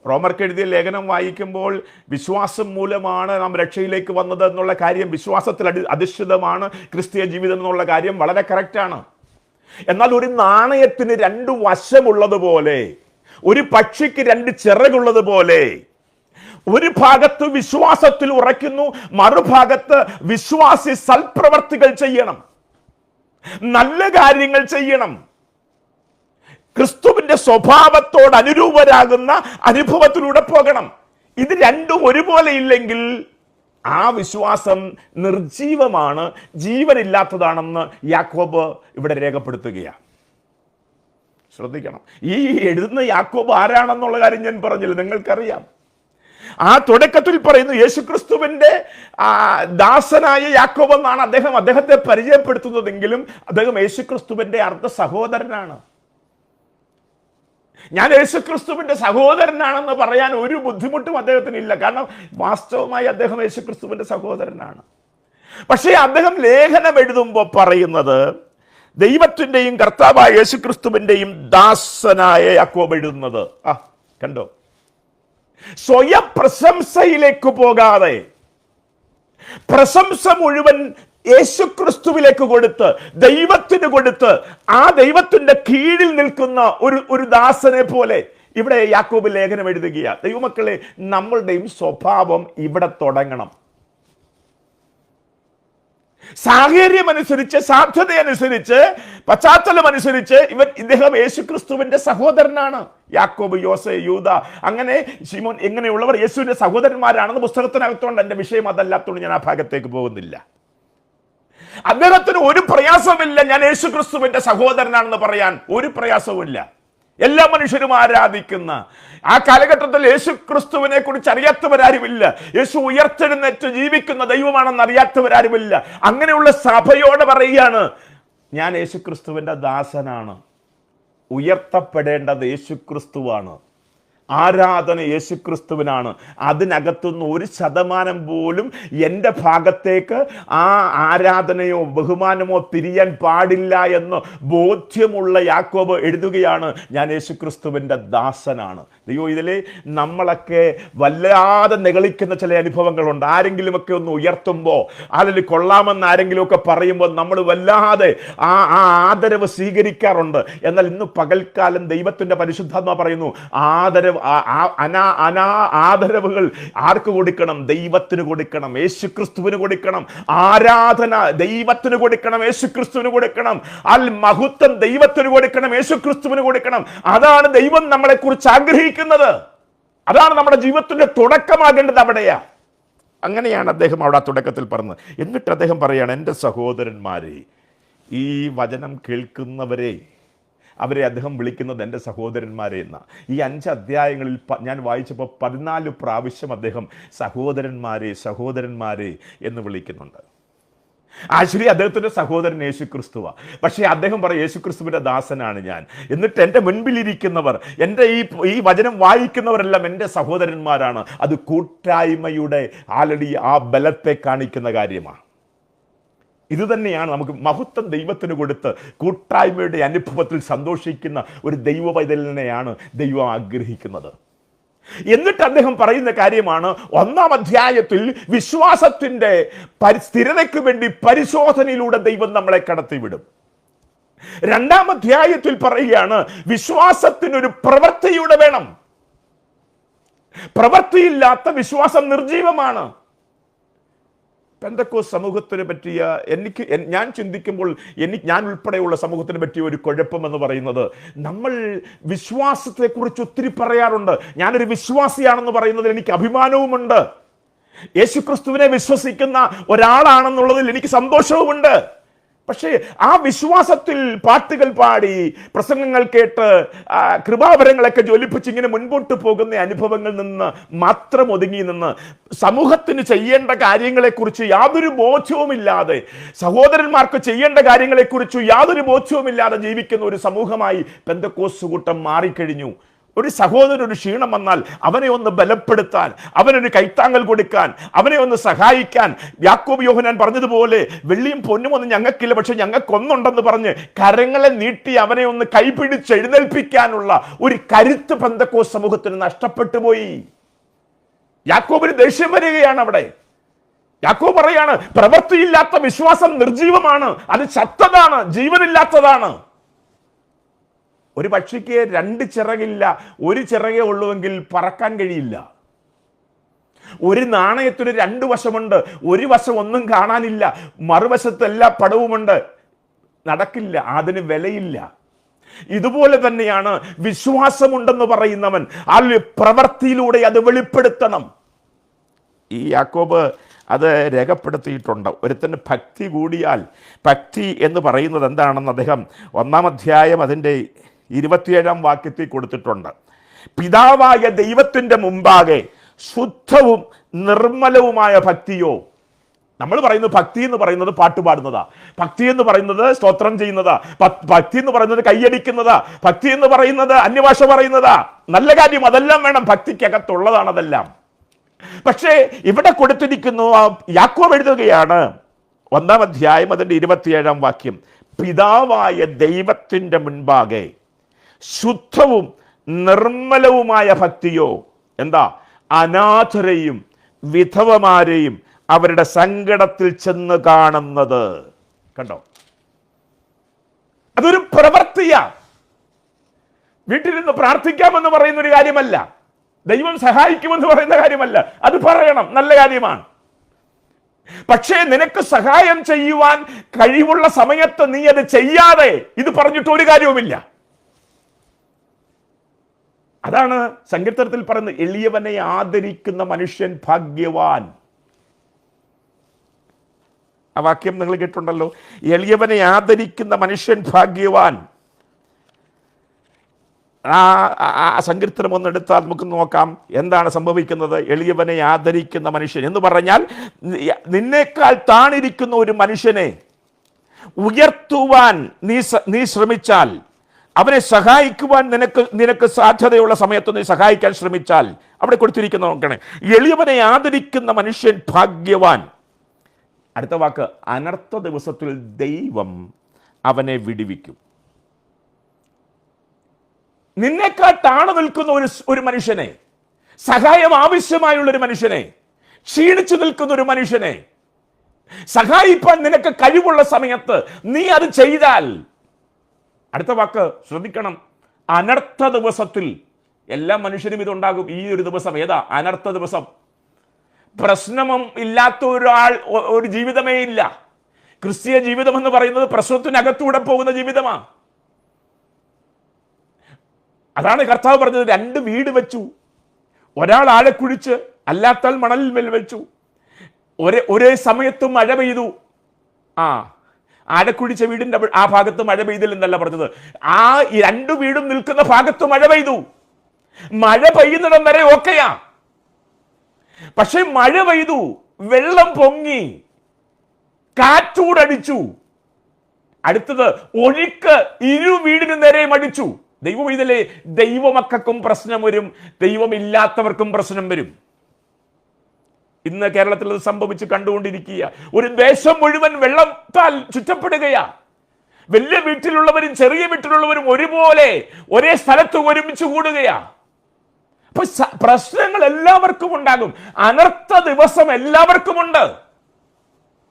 റോമർക്ക് എഴുതിയ ലേഖനം വായിക്കുമ്പോൾ വിശ്വാസം മൂലമാണ് നാം രക്ഷയിലേക്ക് വന്നത് എന്നുള്ള കാര്യം, വിശ്വാസത്തിൽ അധിഷ്ഠിതമാണ് ക്രിസ്തീയ ജീവിതം എന്നുള്ള കാര്യം വളരെ കറക്റ്റാണ്. എന്നാൽ ഒരു നാണയത്തിന് 2 വശമുള്ളതുപോലെ, ഒരു പക്ഷിക്ക് 2 ചിറകുള്ളതുപോലെ, ഒരു ഭാഗത്ത് വിശ്വാസത്തിൽ ഉറയ്ക്കുന്നു, മറുഭാഗത്ത് വിശ്വാസി സൽപ്രവർത്തികൾ ചെയ്യണം, നല്ല കാര്യങ്ങൾ ചെയ്യണം, ക്രിസ്തുവിന്റെ സ്വഭാവത്തോട് അനുരൂപരാകുന്ന അനുഭവത്തിലൂടെ പോകണം. ഇത് രണ്ടും ഒരുപോലെ ഇല്ലെങ്കിൽ ആ വിശ്വാസം നിർജീവമാണ്, ജീവനില്ലാത്തതാണെന്ന് യാക്കോബ് ഇവിടെ രേഖപ്പെടുത്തുകയാണ്. ശ്രദ്ധിക്കണം. ഈ എഴുതുന്ന യാക്കോബ് ആരാണെന്നുള്ള കാര്യം ഞാൻ പറഞ്ഞില്ല, നിങ്ങൾക്കറിയാം. ആ തുടക്കത്തിൽ പറയുന്നു യേശുക്രിസ്തുവിന്റെ ദാസനായ യാക്കോബ് എന്നാണ് അദ്ദേഹത്തെ പരിചയപ്പെടുത്തുന്നതെങ്കിലും അദ്ദേഹം യേശുക്രിസ്തുവിന്റെ അർദ്ധ സഹോദരനാണ്. ഞാൻ യേശുക്രിസ്തുവിന്റെ സഹോദരനാണെന്ന് പറയാൻ ഒരു ബുദ്ധിമുട്ടും അദ്ദേഹത്തിനില്ല. കാരണം വാസ്തവമായി അദ്ദേഹം യേശുക്രിസ്തുവിന്റെ സഹോദരനാണ്. പക്ഷേ അദ്ദേഹം ലേഖനം എഴുതുമ്പോൾ പറയുന്നത് ദൈവത്തിന്റെയും കർത്താവായ യേശുക്രിസ്തുവിന്റെയും ദാസനായ യാക്കോബ് എഴുതുന്നത്. കണ്ടോ, സ്വയം പ്രശംസയിലേക്ക് പോകാതെ പ്രശംസ മുഴുവൻ യേശുക്രിസ്തുവിലേക്ക് കൊടുത്ത്, ദൈവത്തിന് കൊടുത്ത്, ആ ദൈവത്തിന്റെ കീഴിൽ നിൽക്കുന്ന ഒരു ദാസനെ പോലെ ഇവിടെ യാക്കോബ് ലേഖനം എഴുതുകയാണ്. ദൈവമക്കളെ, നമ്മളുടെയും സ്വഭാവം ഇവിടെ തുടങ്ങണം. സാഹചര്യമനുസരിച്ച്, സാധ്യതയനുസരിച്ച്, പശ്ചാത്തലമനുസരിച്ച് ഇദ്ദേഹം യേശുക്രിസ്തുവിന്റെ സഹോദരനാണ്. യാക്കോബ്, യോസെ, യൂദ, അങ്ങനെ ശിമോൻ, ഇങ്ങനെയുള്ളവർ യേശുവിന്റെ സഹോദരന്മാരാണെന്ന് പുസ്തകത്തിനകത്തോണ്ട്. എൻ്റെ വിഷയം അതല്ലാത്തതുകൊണ്ട് ഞാൻ ആ ഭാഗത്തേക്ക് പോകുന്നില്ല. അദ്ദേഹത്തിന് ഒരു പ്രയാസമില്ല ഞാൻ യേശുക്രിസ്തുവിന്റെ സഹോദരനാണെന്ന് പറയാൻ, ഒരു പ്രയാസവുമില്ല. എല്ലാ മനുഷ്യരും ആരാധിക്കുന്ന ആ കാലഘട്ടത്തിൽ യേശുക്രിസ്തുവിനെ കുറിച്ച് അറിയാത്തവരാരുമില്ല. യേശു ഉയർത്തെഴുന്നേറ്റ് ജീവിക്കുന്ന ദൈവമാണെന്ന് അറിയാത്തവരാരുമില്ല. അങ്ങനെയുള്ള സഭയോട് പറയുകയാണ്, ഞാൻ യേശുക്രിസ്തുവിന്റെ ദാസനാണ്, ഉയർത്തപ്പെടേണ്ടത് യേശുക്രിസ്തുവാണ്, ആരാധന യേശുക്രിസ്തുവിനാണ്. അതിനകത്തുനിന്ന് 1% പോലും എൻ്റെ ഭാഗത്തേക്ക് ആ ആരാധനയോ ബഹുമാനമോ തിരിയാൻ പാടില്ല എന്ന് ബോധ്യമുള്ള യാക്കോബ് എഴുതുകയാണ്, ഞാൻ യേശുക്രിസ്തുവിൻ്റെ ദാസനാണ്. അയ്യോ, ഇതിലെ നമ്മളൊക്കെ വല്ലാതെ നെകളിക്കുന്ന ചില അനുഭവങ്ങളുണ്ട്. ആരെങ്കിലുമൊക്കെ ഒന്ന് ഉയർത്തുമ്പോൾ, അല്ലെങ്കിൽ കൊള്ളാമെന്ന് ആരെങ്കിലുമൊക്കെ പറയുമ്പോൾ നമ്മൾ വല്ലാതെ ആ ആദരവ് സ്വീകരിക്കാറുണ്ട്. എന്നാൽ ഇന്ന് പകൽക്കാലം ദൈവത്തിൻ്റെ പരിശുദ്ധാത്മ പറയുന്നു, ആദരവുകൾ ആർക്ക് കൊടുക്കണം? ദൈവത്തിന് കൊടുക്കണം, യേശുക്രിസ്തുവിന് കൊടുക്കണം. ആരാധന ദൈവത്തിന് കൊടുക്കണം, യേശുക്രിസ്തുവിന് കൊടുക്കണം. മഹത്വം ദൈവത്തിന് കൊടുക്കണം, യേശുക്രിസ്തുവിന് കൊടുക്കണം. അതാണ് ദൈവം നമ്മളെ കുറിച്ച് ആഗ്രഹിക്കുന്നത്. അതാണ് നമ്മുടെ ജീവിതത്തിന്റെ തുടക്കമാകേണ്ടത് അവിടെയാ. അങ്ങനെയാണ് അദ്ദേഹം അവിടെ ആ തുടക്കത്തിൽ പറഞ്ഞത്. എന്നിട്ട് അദ്ദേഹം പറയുകയാണ്, എൻ്റെ സഹോദരന്മാരെ, ഈ വചനം കേൾക്കുന്നവരെ, അവരെ അദ്ദേഹം വിളിക്കുന്നത് എൻ്റെ സഹോദരന്മാരെ എന്ന. ഈ 5 അധ്യായങ്ങളിൽ ഞാൻ വായിച്ചപ്പോൾ 14 പ്രാവശ്യം അദ്ദേഹം സഹോദരന്മാരെ സഹോദരന്മാരെ എന്ന് വിളിക്കുന്നുണ്ട്. ആക്ച്വലി അദ്ദേഹത്തിൻ്റെ സഹോദരൻ യേശുക്രിസ്തുവാ. പക്ഷേ അദ്ദേഹം പറയും, യേശുക്രിസ്തുവിൻ്റെ ദാസനാണ് ഞാൻ. എന്നിട്ട് എൻ്റെ മുൻപിലിരിക്കുന്നവർ, എൻ്റെ ഈ വചനം വായിക്കുന്നവരെല്ലാം എൻ്റെ സഹോദരന്മാരാണ്. അത് കൂട്ടായ്മയുടെ ആൾറെഡി ആ ബലത്തെ കാണിക്കുന്ന കാര്യമാണ്. ഇത് തന്നെയാണ് നമുക്ക് മഹത്വം ദൈവത്തിന് കൊടുത്ത് കൂട്ടായ്മയുടെ അനുഭവത്തിൽ സന്തോഷിക്കുന്ന ഒരു ദൈവ പൈതലിനെയാണ് ദൈവം ആഗ്രഹിക്കുന്നത്. എന്നിട്ട് അദ്ദേഹം പറയുന്ന കാര്യമാണ്, 1-ാം അധ്യായത്തിൽ വിശ്വാസത്തിന്റെ സ്ഥിരതയ്ക്ക് വേണ്ടി പരിശോധനയിലൂടെ ദൈവം നമ്മളെ കടത്തിവിടും. 2-ാം അധ്യായത്തിൽ പറയുകയാണ്, വിശ്വാസത്തിനൊരു പ്രവൃത്തിയുടെ വേണം. പ്രവൃത്തിയില്ലാത്ത വിശ്വാസം നിർജീവമാണ്. പെന്തക്കോസ്ത് സമൂഹത്തിനെ പറ്റിയ ഞാൻ ചിന്തിക്കുമ്പോൾ ഞാൻ ഉൾപ്പെടെയുള്ള സമൂഹത്തിനെ പറ്റിയ ഒരു കുഴപ്പമെന്ന് പറയുന്നത്, നമ്മൾ വിശ്വാസത്തെക്കുറിച്ച് ഒത്തിരി പറയാറുണ്ട്. ഞാനൊരു വിശ്വാസിയാണെന്ന് പറയുന്നതിൽ എനിക്ക് അഭിമാനവുമുണ്ട്. യേശുക്രിസ്തുവിനെ വിശ്വസിക്കുന്ന ഒരാളാണെന്നുള്ളതിൽ എനിക്ക് സന്തോഷവുമുണ്ട്. പക്ഷേ ആ വിശ്വാസത്തിൽ പാട്ടുകൾ പാടി, പ്രസംഗങ്ങൾ കേട്ട്, കൃപാവരങ്ങളൊക്കെ ജ്വലിപ്പിച്ച് ഇങ്ങനെ മുൻപോട്ട് പോകുന്ന അനുഭവങ്ങളിൽ നിന്ന് മാത്രം ഒതുങ്ങി നിന്ന് സമൂഹത്തിന് ചെയ്യേണ്ട കാര്യങ്ങളെക്കുറിച്ച് യാതൊരു ബോധ്യവുമില്ലാതെ, സഹോദരന്മാർക്ക് ചെയ്യേണ്ട കാര്യങ്ങളെക്കുറിച്ച് യാതൊരു ബോധ്യവുമില്ലാതെ ജീവിക്കുന്ന ഒരു സമൂഹമായി പെന്തക്കോസ്ത് കൂട്ടം മാറിക്കഴിഞ്ഞു. ഒരു സഹോദരൻ ഒരു ക്ഷീണം വന്നാൽ അവനെ ഒന്ന് ബലപ്പെടുത്താൻ, അവനൊരു കൈത്താങ്ങൽ കൊടുക്കാൻ, അവനെ ഒന്ന് സഹായിക്കാൻ, യാക്കോബ് യോഹന്നാൻ പറഞ്ഞതുപോലെ വെള്ളിയും പൊന്നും ഒന്നും ഞങ്ങൾക്കില്ല, പക്ഷെ ഞങ്ങൾക്കൊന്നുണ്ടെന്ന് പറഞ്ഞ് കരങ്ങളെ നീട്ടി അവനെ ഒന്ന് കൈപിടിച്ച് എഴുന്നേൽപ്പിക്കാനുള്ള ഒരു കരുത്ത് പെന്തക്കോസ്ത് സമൂഹത്തിന് നഷ്ടപ്പെട്ടു പോയി. യാക്കോബിന് ദേഷ്യം വരികയാണ് അവിടെ. യാക്കോബ് പറയാണ്, പ്രവൃത്തിയില്ലാത്ത വിശ്വാസം നിർജീവമാണ്, അത് ചത്തതാണ്, ജീവനില്ലാത്തതാണ്. ഒരു പക്ഷിക്ക് 2 ചിറകില്ല, ഒരു ചിറകേ ഉള്ളുവെങ്കിൽ പറക്കാൻ കഴിയില്ല. ഒരു നാണയത്തിന് 2 വശമുണ്ട്, ഒരു വശം ഒന്നും കാണാനില്ല, മറുവശത്ത് എല്ലാ പടവുമുണ്ട്, നടക്കില്ല, അതിന് വിലയില്ല. ഇതുപോലെ തന്നെയാണ് വിശ്വാസമുണ്ടെന്ന് പറയുന്നവൻ ആ പ്രവൃത്തിയിലൂടെ അത് വെളിപ്പെടുത്തണം. ഈ യാക്കോബ് അത് രേഖപ്പെടുത്തിയിട്ടുണ്ട്. ഒരുത്തന് ഭക്തി കൂടിയാൽ, ഭക്തി എന്ന് പറയുന്നത് എന്താണെന്ന് അദ്ദേഹം 1-ാം അധ്യായം അതിൻ്റെ 27-ാം വാക്യത്തിൽ കൊടുത്തിട്ടുണ്ട്. പിതാവായ ദൈവത്തിൻ്റെ മുമ്പാകെ ശുദ്ധവും നിർമ്മലവുമായ ഭക്തിയോ. നമ്മൾ പറയുന്നത് ഭക്തി എന്ന് പറയുന്നത് പാട്ടുപാടുന്നതാ, ഭക്തി എന്ന് പറയുന്നത് സ്തോത്രം ചെയ്യുന്നതാ, ഭക്തി എന്ന് പറയുന്നത് കൈയടിക്കുന്നതാ, ഭക്തി എന്ന് പറയുന്നത് അന്യഭാഷ പറയുന്നതാ. നല്ല കാര്യം, അതെല്ലാം വേണം, ഭക്തിക്കകത്തുള്ളതാണ് അതെല്ലാം. പക്ഷേ ഇവിടെ കൊടുത്തിരിക്കുന്നു, യാക്കോബ് എഴുതുകയാണ് 1-ാം അധ്യായം അതിൻ്റെ 27-ാം വാക്യം, പിതാവായ ദൈവത്തിൻ്റെ മുൻപാകെ ശുദ്ധവും നിർമ്മലവുമായ ഭക്തിയോ. എന്താ? അനാഥരെയും വിധവമാരെയും അവരുടെ സങ്കടത്തിൽ ചെന്ന് കാണുന്നത്. കണ്ടോ? അതൊരു പ്രവൃത്തിയാ. വീട്ടിലിരുന്ന് പ്രാർത്ഥിക്കാമെന്ന് പറയുന്ന ഒരു കാര്യമല്ല, ദൈവം സഹായിക്കുമെന്ന് പറയുന്ന കാര്യമല്ല. അത് പറയണം, നല്ല കാര്യമാണ്. പക്ഷേ നിനക്ക് സഹായം ചെയ്യുവാൻ കഴിവുള്ള സമയത്ത് നീ അത് ചെയ്യാതെ ഇത് പറഞ്ഞിട്ട് ഒരു കാര്യവുമില്ല. അതാണ് സങ്കീർത്തനത്തിൽ പറയുന്നത്, എളിയവനെ ആദരിക്കുന്ന മനുഷ്യൻ ഭാഗ്യവാൻ. ആ വാക്യം നിങ്ങൾ കേട്ടുണ്ടല്ലോ, എളിയവനെ ആദരിക്കുന്ന മനുഷ്യൻ ഭാഗ്യവാൻ. ആ സങ്കീർത്തനം ഒന്നെടുത്താൽ നമുക്ക് നോക്കാം എന്താണ് സംഭവിക്കുന്നത്. എളിയവനെ ആദരിക്കുന്ന മനുഷ്യൻ എന്ന് പറഞ്ഞാൽ, നിന്നേക്കാൾ താണിരിക്കുന്ന ഒരു മനുഷ്യനെ ഉയർത്തുവാൻ നീ ശ്രമിച്ചാൽ, അവനെ സഹായിക്കുവാൻ നിനക്ക് സാധ്യതയുള്ള സമയത്ത് നീ സഹായിക്കാൻ ശ്രമിച്ചാൽ, അവിടെ കൊടുത്തിരിക്കുന്ന നോക്കണേ, എളിയവനെ ആദരിക്കുന്ന മനുഷ്യൻ ഭാഗ്യവാൻ. അടുത്ത വാക്ക്, അനർത്ഥ ദിവസത്തിൽ ദൈവം അവനെ വിടുവിക്കും. നിന്നേക്കാൾ താണു നിൽക്കുന്ന ഒരു മനുഷ്യനെ, സഹായം ആവശ്യമായുള്ള ഒരു മനുഷ്യനെ, ക്ഷീണിച്ചു നിൽക്കുന്ന ഒരു മനുഷ്യനെ സഹായിപ്പാൻ നിനക്ക് കഴിവുള്ള സമയത്ത് നീ അത് ചെയ്താൽ, അടുത്ത വാക്ക് ശ്രദ്ധിക്കണം, അനർത്ഥ ദിവസത്തിൽ എല്ലാ മനുഷ്യരും ഇതുണ്ടാകും. ഈ ഒരു ദിവസം ഏതാ? അനർത്ഥ ദിവസം. പ്രശ്നവും ഇല്ലാത്ത ഒരു ജീവിതമേ ഇല്ല. ക്രിസ്തീയ ജീവിതം എന്ന് പറയുന്നത് പ്രശ്നത്തിനകത്തൂടെ പോകുന്ന ജീവിതമാണ്. അതാണ് കർത്താവ് പറഞ്ഞത്, 2 വീട് വെച്ചു, ഒരാൾ ആഴെ കുഴിച്ച് അല്ലാത്താൽ മണലിൽ മേൽ വെച്ചു. ഒരേ സമയത്ത് മഴ പെയ്തു. ആഴക്കുഴിച്ച വീടിന്റെ ആ ഭാഗത്ത് മഴ പെയ്തില്ലെന്നല്ല പറഞ്ഞത്, ആ 2 വീടും നിൽക്കുന്ന ഭാഗത്ത് മഴ പെയ്തു. മഴ പെയ്യുന്നിടം വരെ ഓക്കെയാ. പക്ഷെ മഴ പെയ്തു, വെള്ളം പൊങ്ങി, കാറ്റൂടടിച്ചു. അടുത്തത് ഒഴുക്ക് 2 വീടിന് നേരെ അടിച്ചു. ദൈവം ഇതിലെ ദൈവമക്കൾക്കും പ്രശ്നം വരും, ദൈവമില്ലാത്തവർക്കും പ്രശ്നം വരും. ഇന്ന് കേരളത്തിൽ അത് സംഭവിച്ച് കണ്ടുകൊണ്ടിരിക്കുക. ഒരു ദേശം മുഴുവൻ വെള്ളത്താൽ ചുറ്റപ്പെടുകയാ. വലിയ വീട്ടിലുള്ളവരും ചെറിയ വീട്ടിലുള്ളവരും ഒരുപോലെ ഒരേ സ്ഥലത്ത് ഒരുമിച്ച് കൂടുകയാ. അപ്പൊ പ്രശ്നങ്ങൾ എല്ലാവർക്കും ഉണ്ടാകും, അനർത്ഥ ദിവസം എല്ലാവർക്കും ഉണ്ട്.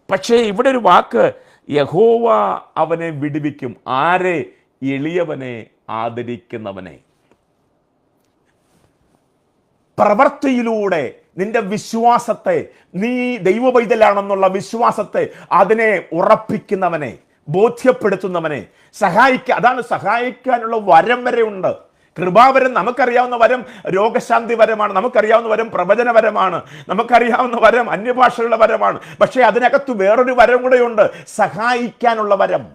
പക്ഷേ ഇവിടെ ഒരു വാക്ക്, യഹോവ അവനെ വിടുവിക്കും. ആരെ? എളിയവനെ ആദരിക്കുന്നവനെ. പ്രവൃത്തിയിലൂടെ നിന്റെ വിശ്വാസത്തെ, നീ ദൈവപൈതലാണെന്നുള്ള വിശ്വാസത്തെ അതിനെ ഉറപ്പിക്കുന്നവനെ, ബോധ്യപ്പെടുത്തുന്നവനെ സഹായിക്കുക. അതാണ് സഹായിക്കാനുള്ള വരം വരെ ഉണ്ട്. കൃപാവരം നമുക്കറിയാവുന്ന വരം രോഗശാന്തി വരമാണ്, നമുക്കറിയാവുന്ന വരം പ്രവചനപരമാണ്, നമുക്കറിയാവുന്ന വരം അന്യഭാഷകളുടെ വരമാണ്. പക്ഷേ അതിനകത്ത് വേറൊരു വരം കൂടെയുണ്ട്, സഹായിക്കാനുള്ള വരം.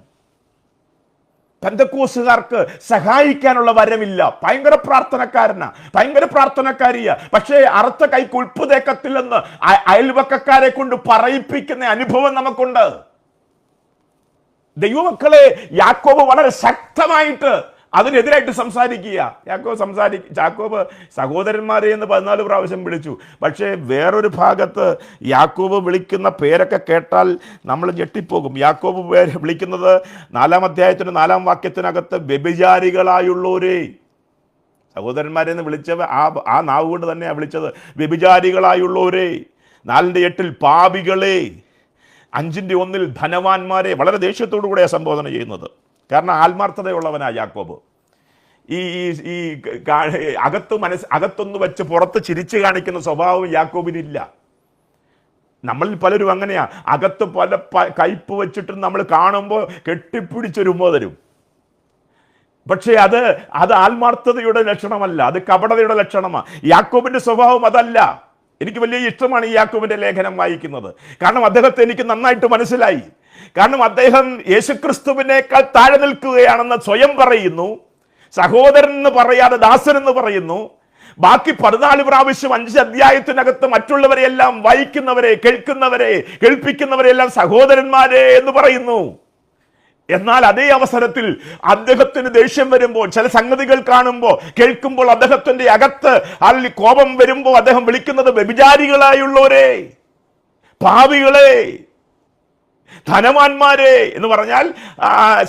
പെന്തക്കോസ്തുകാർക്ക് സഹായിക്കാനുള്ള വരമില്ല. ഭയങ്കര പ്രാർത്ഥനക്കാരനാ, ഭയങ്കര പ്രാർത്ഥനക്കാരിയ, പക്ഷേ അറുത്ത കൈക്ക് ഉൾപ്പ് തേക്കത്തില്ലെന്ന് അയൽവക്കക്കാരെ കൊണ്ട് പറയിപ്പിക്കുന്ന അനുഭവം നമുക്കുണ്ട്. ദൈവമക്കളെ, യാക്കോബ് വളരെ ശക്തമായിട്ട് അതിനെതിരായിട്ട് സംസാരിക്കുക. യാക്കോബ് സഹോദരന്മാരെ എന്ന് 14 പ്രാവശ്യം വിളിച്ചു. പക്ഷേ വേറൊരു ഭാഗത്ത് യാക്കോബ് വിളിക്കുന്ന പേരൊക്കെ കേട്ടാൽ നമ്മൾ ഞെട്ടിപ്പോകും. യാക്കോബ് വിളിക്കുന്നത് 4-ാം അധ്യായത്തിന് 4-ാം വാക്യത്തിനകത്ത് വ്യഭിചാരികളായുള്ളവരെ, സഹോദരന്മാരെ എന്ന് വിളിച്ചവ ആ നാവ് കൊണ്ട് തന്നെയാണ് വിളിച്ചത്. വ്യഭിചാരികളായുള്ളവരെ. 4-ന്റെ 8 പാപികളെ. 5-ന്റെ 1 ധനവാന്മാരെ. വളരെ ദേഷ്യത്തോടു കൂടെയാണ് സംബോധന ചെയ്യുന്നത്. കാരണം ആത്മാർത്ഥതയുള്ളവനാ യാക്കോബ്. ഈ അകത്തൊന്ന് വെച്ച് പുറത്ത് ചിരിച്ചു കാണിക്കുന്ന സ്വഭാവം യാക്കോബിനില്ല. നമ്മളിൽ പലരും അങ്ങനെയാ. അകത്ത് പല കയ്പ് വെച്ചിട്ട് നമ്മൾ കാണുമ്പോൾ കെട്ടിപ്പിടിച്ചൊരു ഉമ്മ തരും. പക്ഷേ അത് ആത്മാർത്ഥതയുടെ ലക്ഷണമല്ല, അത് കപടതയുടെ ലക്ഷണമാണ്. യാക്കോബിന്റെ സ്വഭാവം അതല്ല. എനിക്ക് വലിയ ഇഷ്ടമാണ് ഈ യാക്കോബിന്റെ ലേഖനം വായിക്കുന്നത്. കാരണം അദ്ദേഹത്തെ എനിക്ക് നന്നായിട്ട് മനസ്സിലായി. കാരണം അദ്ദേഹം യേശുക്രിസ്തുവിനേക്കാൾ താഴെ നിൽക്കുകയാണെന്ന് സ്വയം പറയുന്നു. സഹോദരൻ എന്ന് പറയാതെ ദാസൻ എന്ന് പറയുന്നു. ബാക്കി 14 പ്രാവശ്യം 5 അധ്യായത്തിനകത്ത് മറ്റുള്ളവരെയെല്ലാം വായിക്കുന്നവരെ, കേൾപ്പിക്കുന്നവരെയെല്ലാം സഹോദരന്മാരെ എന്ന് പറയുന്നു. എന്നാൽ അതേ അവസരത്തിൽ അദ്ദേഹത്തിന് ദേഷ്യം വരുമ്പോൾ, ചില സംഗതികൾ കാണുമ്പോൾ, കേൾക്കുമ്പോൾ, അദ്ദേഹത്തിന്റെ അകത്ത് കോപം വരുമ്പോൾ അദ്ദേഹം വിളിക്കുന്നത് വ്യഭിചാരികളായുള്ളവരെ, പാപികളെ, ധനവാന്മാരെ എന്ന് പറഞ്ഞാൽ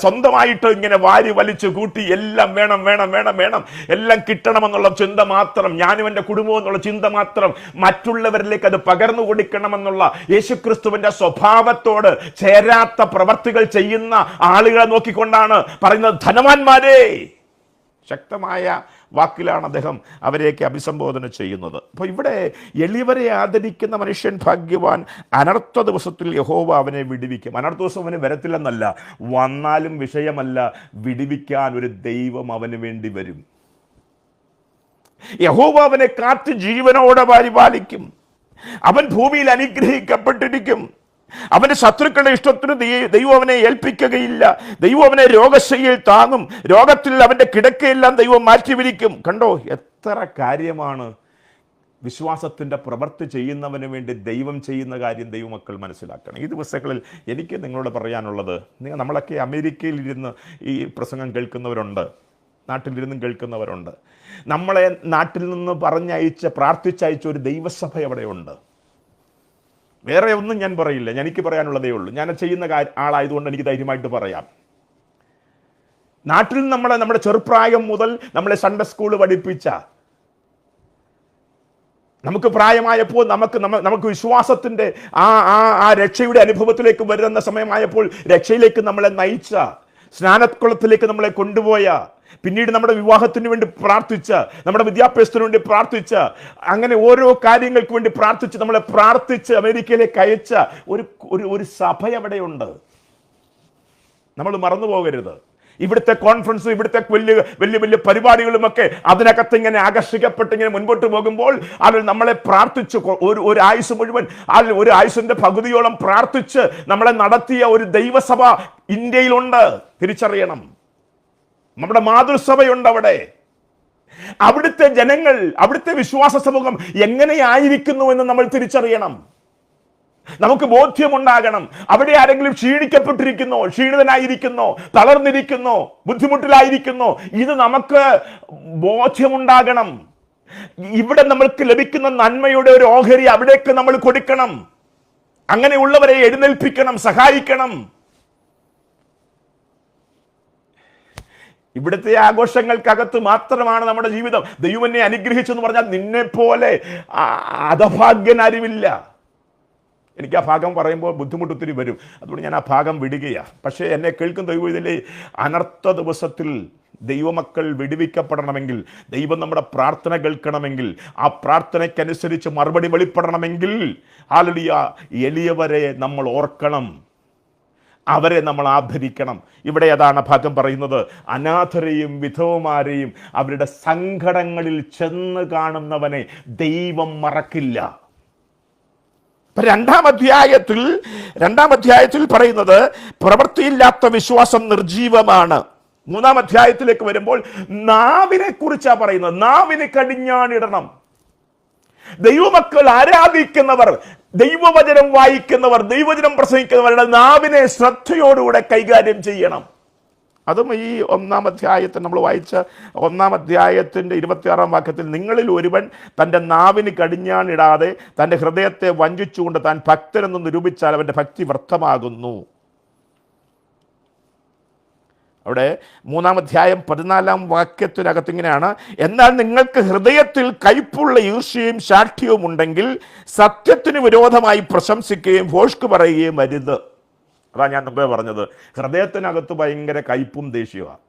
സ്വന്തമായിട്ട് ഇങ്ങനെ വാരി വലിച്ചു കൂട്ടി എല്ലാം വേണം വേണം വേണം വേണം എല്ലാം കിട്ടണമെന്നുള്ള ചിന്ത മാത്രം, ഞാനും എൻ്റെ കുടുംബവും എന്നുള്ള ചിന്ത മാത്രം, മറ്റുള്ളവരിലേക്ക് അത് പകർന്നു കൊടുക്കണമെന്നുള്ള യേശുക്രിസ്തുവിന്റെ സ്വഭാവത്തോട് ചേരാത്ത പ്രവർത്തികൾ ചെയ്യുന്ന ആളുകളെ നോക്കിക്കൊണ്ടാണ് പറയുന്നത് ധനവാന്മാരെ. ശക്തമായ വാക്കിലാണ് അദ്ദേഹം അവരെയൊക്കെ അഭിസംബോധന ചെയ്യുന്നത്. അപ്പോൾ ഇവിടെ എളിയവരെ ആദരിക്കുന്ന മനുഷ്യൻ ഭാഗ്യവാൻ. അനർത്ഥ ദിവസത്തിൽ യഹോവ അവനെ വിടുവിക്കും. അനർത്ഥ ദിവസം അവന് വരത്തില്ലെന്നല്ല, വന്നാലും വിഷയമല്ല, വിടുവിക്കാൻ ഒരു ദൈവം അവന് വേണ്ടി വരും. യഹോവ അവനെ കാത്ത് ജീവനോടെ പരിപാലിക്കും. അവൻ ഭൂമിയിൽ അനുഗ്രഹിക്കപ്പെട്ടിരിക്കും. അവന്റെ ശത്രുക്കളുടെ ഇഷ്ടത്തിന് ദൈവം അവനെ ഏൽപ്പിക്കുകയില്ല. ദൈവം അവനെ രോഗശയ്യയിൽ താങ്ങും. രോഗത്തിൽ അവന്റെ കിടക്കയെല്ലാം ദൈവം മാറ്റിവിരിക്കും. കണ്ടോ, എത്ര കാര്യമാണ് വിശ്വാസത്തിന്റെ പ്രവൃത്തി ചെയ്യുന്നവന് വേണ്ടി ദൈവം ചെയ്യുന്ന കാര്യം ദൈവമക്കൾ മനസ്സിലാക്കണം. ഈ ദിവസങ്ങളിൽ എനിക്ക് നിങ്ങളോട് പറയാനുള്ളത്, നമ്മളൊക്കെ അമേരിക്കയിൽ ഇരുന്ന് ഈ പ്രസംഗം കേൾക്കുന്നവരുണ്ട്, നാട്ടിലിരുന്നും കേൾക്കുന്നവരുണ്ട്. നമ്മളെ നാട്ടിൽ നിന്ന് പ്രാർത്ഥിച്ചയച്ച ഒരു ദൈവസഭ അവിടെയുണ്ട്. വേറെ ഒന്നും ഞാൻ പറയില്ല, എനിക്ക് പറയാനുള്ളതേ ഉള്ളൂ. ഞാൻ ചെയ്യുന്ന ആളായതുകൊണ്ട് എനിക്ക് ധൈര്യമായിട്ട് പറയാം. നാട്ടിൽ നമ്മുടെ ചെറുപ്രായം മുതൽ നമ്മളെ സൺഡേ സ്കൂൾ പഠിപ്പിച്ച, നമുക്ക് പ്രായമായപ്പോൾ നമുക്ക് വിശ്വാസത്തിന്റെ ആ രക്ഷയുടെ അനുഭവത്തിലേക്ക് വരുന്ന സമയമായപ്പോൾ രക്ഷയിലേക്ക് നമ്മളെ നയിച്ച, സ്നാനക്കുളത്തിലേക്ക് നമ്മളെ കൊണ്ടുപോയ, പിന്നീട് നമ്മുടെ വിവാഹത്തിന് വേണ്ടി പ്രാർത്ഥിച്ച്, നമ്മുടെ വിദ്യാഭ്യാസത്തിന് വേണ്ടി പ്രാർത്ഥിച്ച്, അങ്ങനെ ഓരോ കാര്യങ്ങൾക്ക് വേണ്ടി പ്രാർത്ഥിച്ച്, നമ്മളെ പ്രാർത്ഥിച്ച് അമേരിക്കയിലേക്ക് അയച്ച ഒരു സഭ അവിടെയുണ്ട്. നമ്മൾ മറന്നു പോകരുത്. ഇവിടുത്തെ കോൺഫറൻസ്, ഇവിടുത്തെ വലിയ വലിയ വലിയ പരിപാടികളുമൊക്കെ അതിനകത്ത് ഇങ്ങനെ ആകർഷിക്കപ്പെട്ട് ഇങ്ങനെ മുൻപോട്ട് പോകുമ്പോൾ അതിൽ നമ്മളെ പ്രാർത്ഥിച്ച് ഒരു ആയുസ് മുഴുവൻ, അതിൽ ഒരു ആയുസിന്റെ പകുതിയോളം പ്രാർത്ഥിച്ച് നമ്മളെ നടത്തിയ ഒരു ദൈവസഭ ഇന്ത്യയിലുണ്ട്. തിരിച്ചറിയണം. നമ്മുടെ മാതൃസഭയുണ്ട് അവിടെ. അവിടുത്തെ ജനങ്ങൾ, അവിടുത്തെ വിശ്വാസ സമൂഹം എങ്ങനെയായിരിക്കുന്നു എന്ന് നമ്മൾ തിരിച്ചറിയണം. നമുക്ക് ബോധ്യമുണ്ടാകണം. അവിടെ ആരെങ്കിലും ക്ഷീണിക്കപ്പെട്ടിരിക്കുന്നോ, ക്ഷീണിതനായിരിക്കുന്നോ, തളർന്നിരിക്കുന്നോ, ബുദ്ധിമുട്ടിലായിരിക്കുന്നോ, ഇത് നമുക്ക് ബോധ്യമുണ്ടാകണം. ഇവിടെ നമ്മൾക്ക് ലഭിക്കുന്ന നന്മയുടെ ഒരു ഓഹരി അവിടേക്ക് നമ്മൾ കൊടുക്കണം. അങ്ങനെയുള്ളവരെ എഴുന്നേൽപ്പിക്കണം, സഹായിക്കണം. ഇവിടുത്തെ ആഘോഷങ്ങൾക്കകത്ത് മാത്രമാണ് നമ്മുടെ ജീവിതം. ദൈവം എന്നെ അനുഗ്രഹിച്ചെന്ന് പറഞ്ഞാൽ നിന്നെ പോലെ അധഭാഗ്യനാരുമില്ല. എനിക്ക് ആ ഭാഗം പറയുമ്പോൾ ബുദ്ധിമുട്ടൊത്തിരി വരും, അതുകൊണ്ട് ഞാൻ ആ ഭാഗം വിടുകയാണ്. പക്ഷേ എന്നെ കേൾക്കുന്ന ദൈവം, ഇതിലെ അനർത്ഥ ദിവസത്തിൽ ദൈവമക്കൾ വെടിവെക്കപ്പെടണമെങ്കിൽ, ദൈവം നമ്മുടെ പ്രാർത്ഥന കേൾക്കണമെങ്കിൽ, ആ പ്രാർത്ഥനയ്ക്കനുസരിച്ച് മറുപടി വെളിപ്പെടണമെങ്കിൽ, ഹല്ലേലൂയ, എളിയവരെ നമ്മൾ ഓർക്കണം, അവരെ നമ്മൾ ആദരിക്കണം. ഇവിടെ അതാണ് ഭാഗം പറയുന്നത്. അനാഥരെയും വിധവമാരെയും അവരുടെ സങ്കടങ്ങളിൽ ചെന്ന് കാണുന്നവനെ ദൈവം മറക്കില്ല. രണ്ടാം അധ്യായത്തിൽ പറയുന്നത് പ്രവൃത്തിയില്ലാത്ത വിശ്വാസം നിർജീവമാണ്. മൂന്നാം അധ്യായത്തിലേക്ക് വരുമ്പോൾ നാവിനെ കുറിച്ചാണ് പറയുന്നത്. നാവിന് കടിഞ്ഞാണിടണം. ദൈവമക്കൾ ആരാധിക്കുന്നവർ, ദൈവവചനം വായിക്കുന്നവർ, ദൈവവചനം പ്രസംഗിക്കുന്നവരുടെ നാവിനെ ശ്രദ്ധയോടുകൂടെ കൈകാര്യം ചെയ്യണം. അതും ഈ ഒന്നാം അധ്യായത്തിൽ നമ്മൾ വായിച്ച ഒന്നാം അധ്യായത്തിൻ്റെ 26-ാം വാക്യത്തിൽ, നിങ്ങളിൽ ഒരുവൻ തൻ്റെ നാവിന് കടിഞ്ഞാണിടാതെ തൻ്റെ ഹൃദയത്തെ വഞ്ചിച്ചുകൊണ്ട് താൻ ഭക്തനെന്ന് നിരൂപിച്ചാൽ അവൻ്റെ ഭക്തി വ്യർത്ഥമാകുന്നു. അവിടെ 3-ാം അധ്യായം 14-ാം വാക്യത്തിനകത്ത് ഇങ്ങനെയാണ്, എന്നാൽ നിങ്ങൾക്ക് ഹൃദയത്തിൽ കയ്പുള്ള ഈർഷ്യയും ശാഠ്യവും ഉണ്ടെങ്കിൽ സത്യത്തിന് വിരോധമായി പ്രശംസിക്കുകയും ഭോഷ്ക് പറയുകയും അരുത്. അതാ ഞാൻ മുമ്പേ പറഞ്ഞത്. ഹൃദയത്തിനകത്ത് ഭയങ്കര കയ്പും ദേഷ്യമാണ്.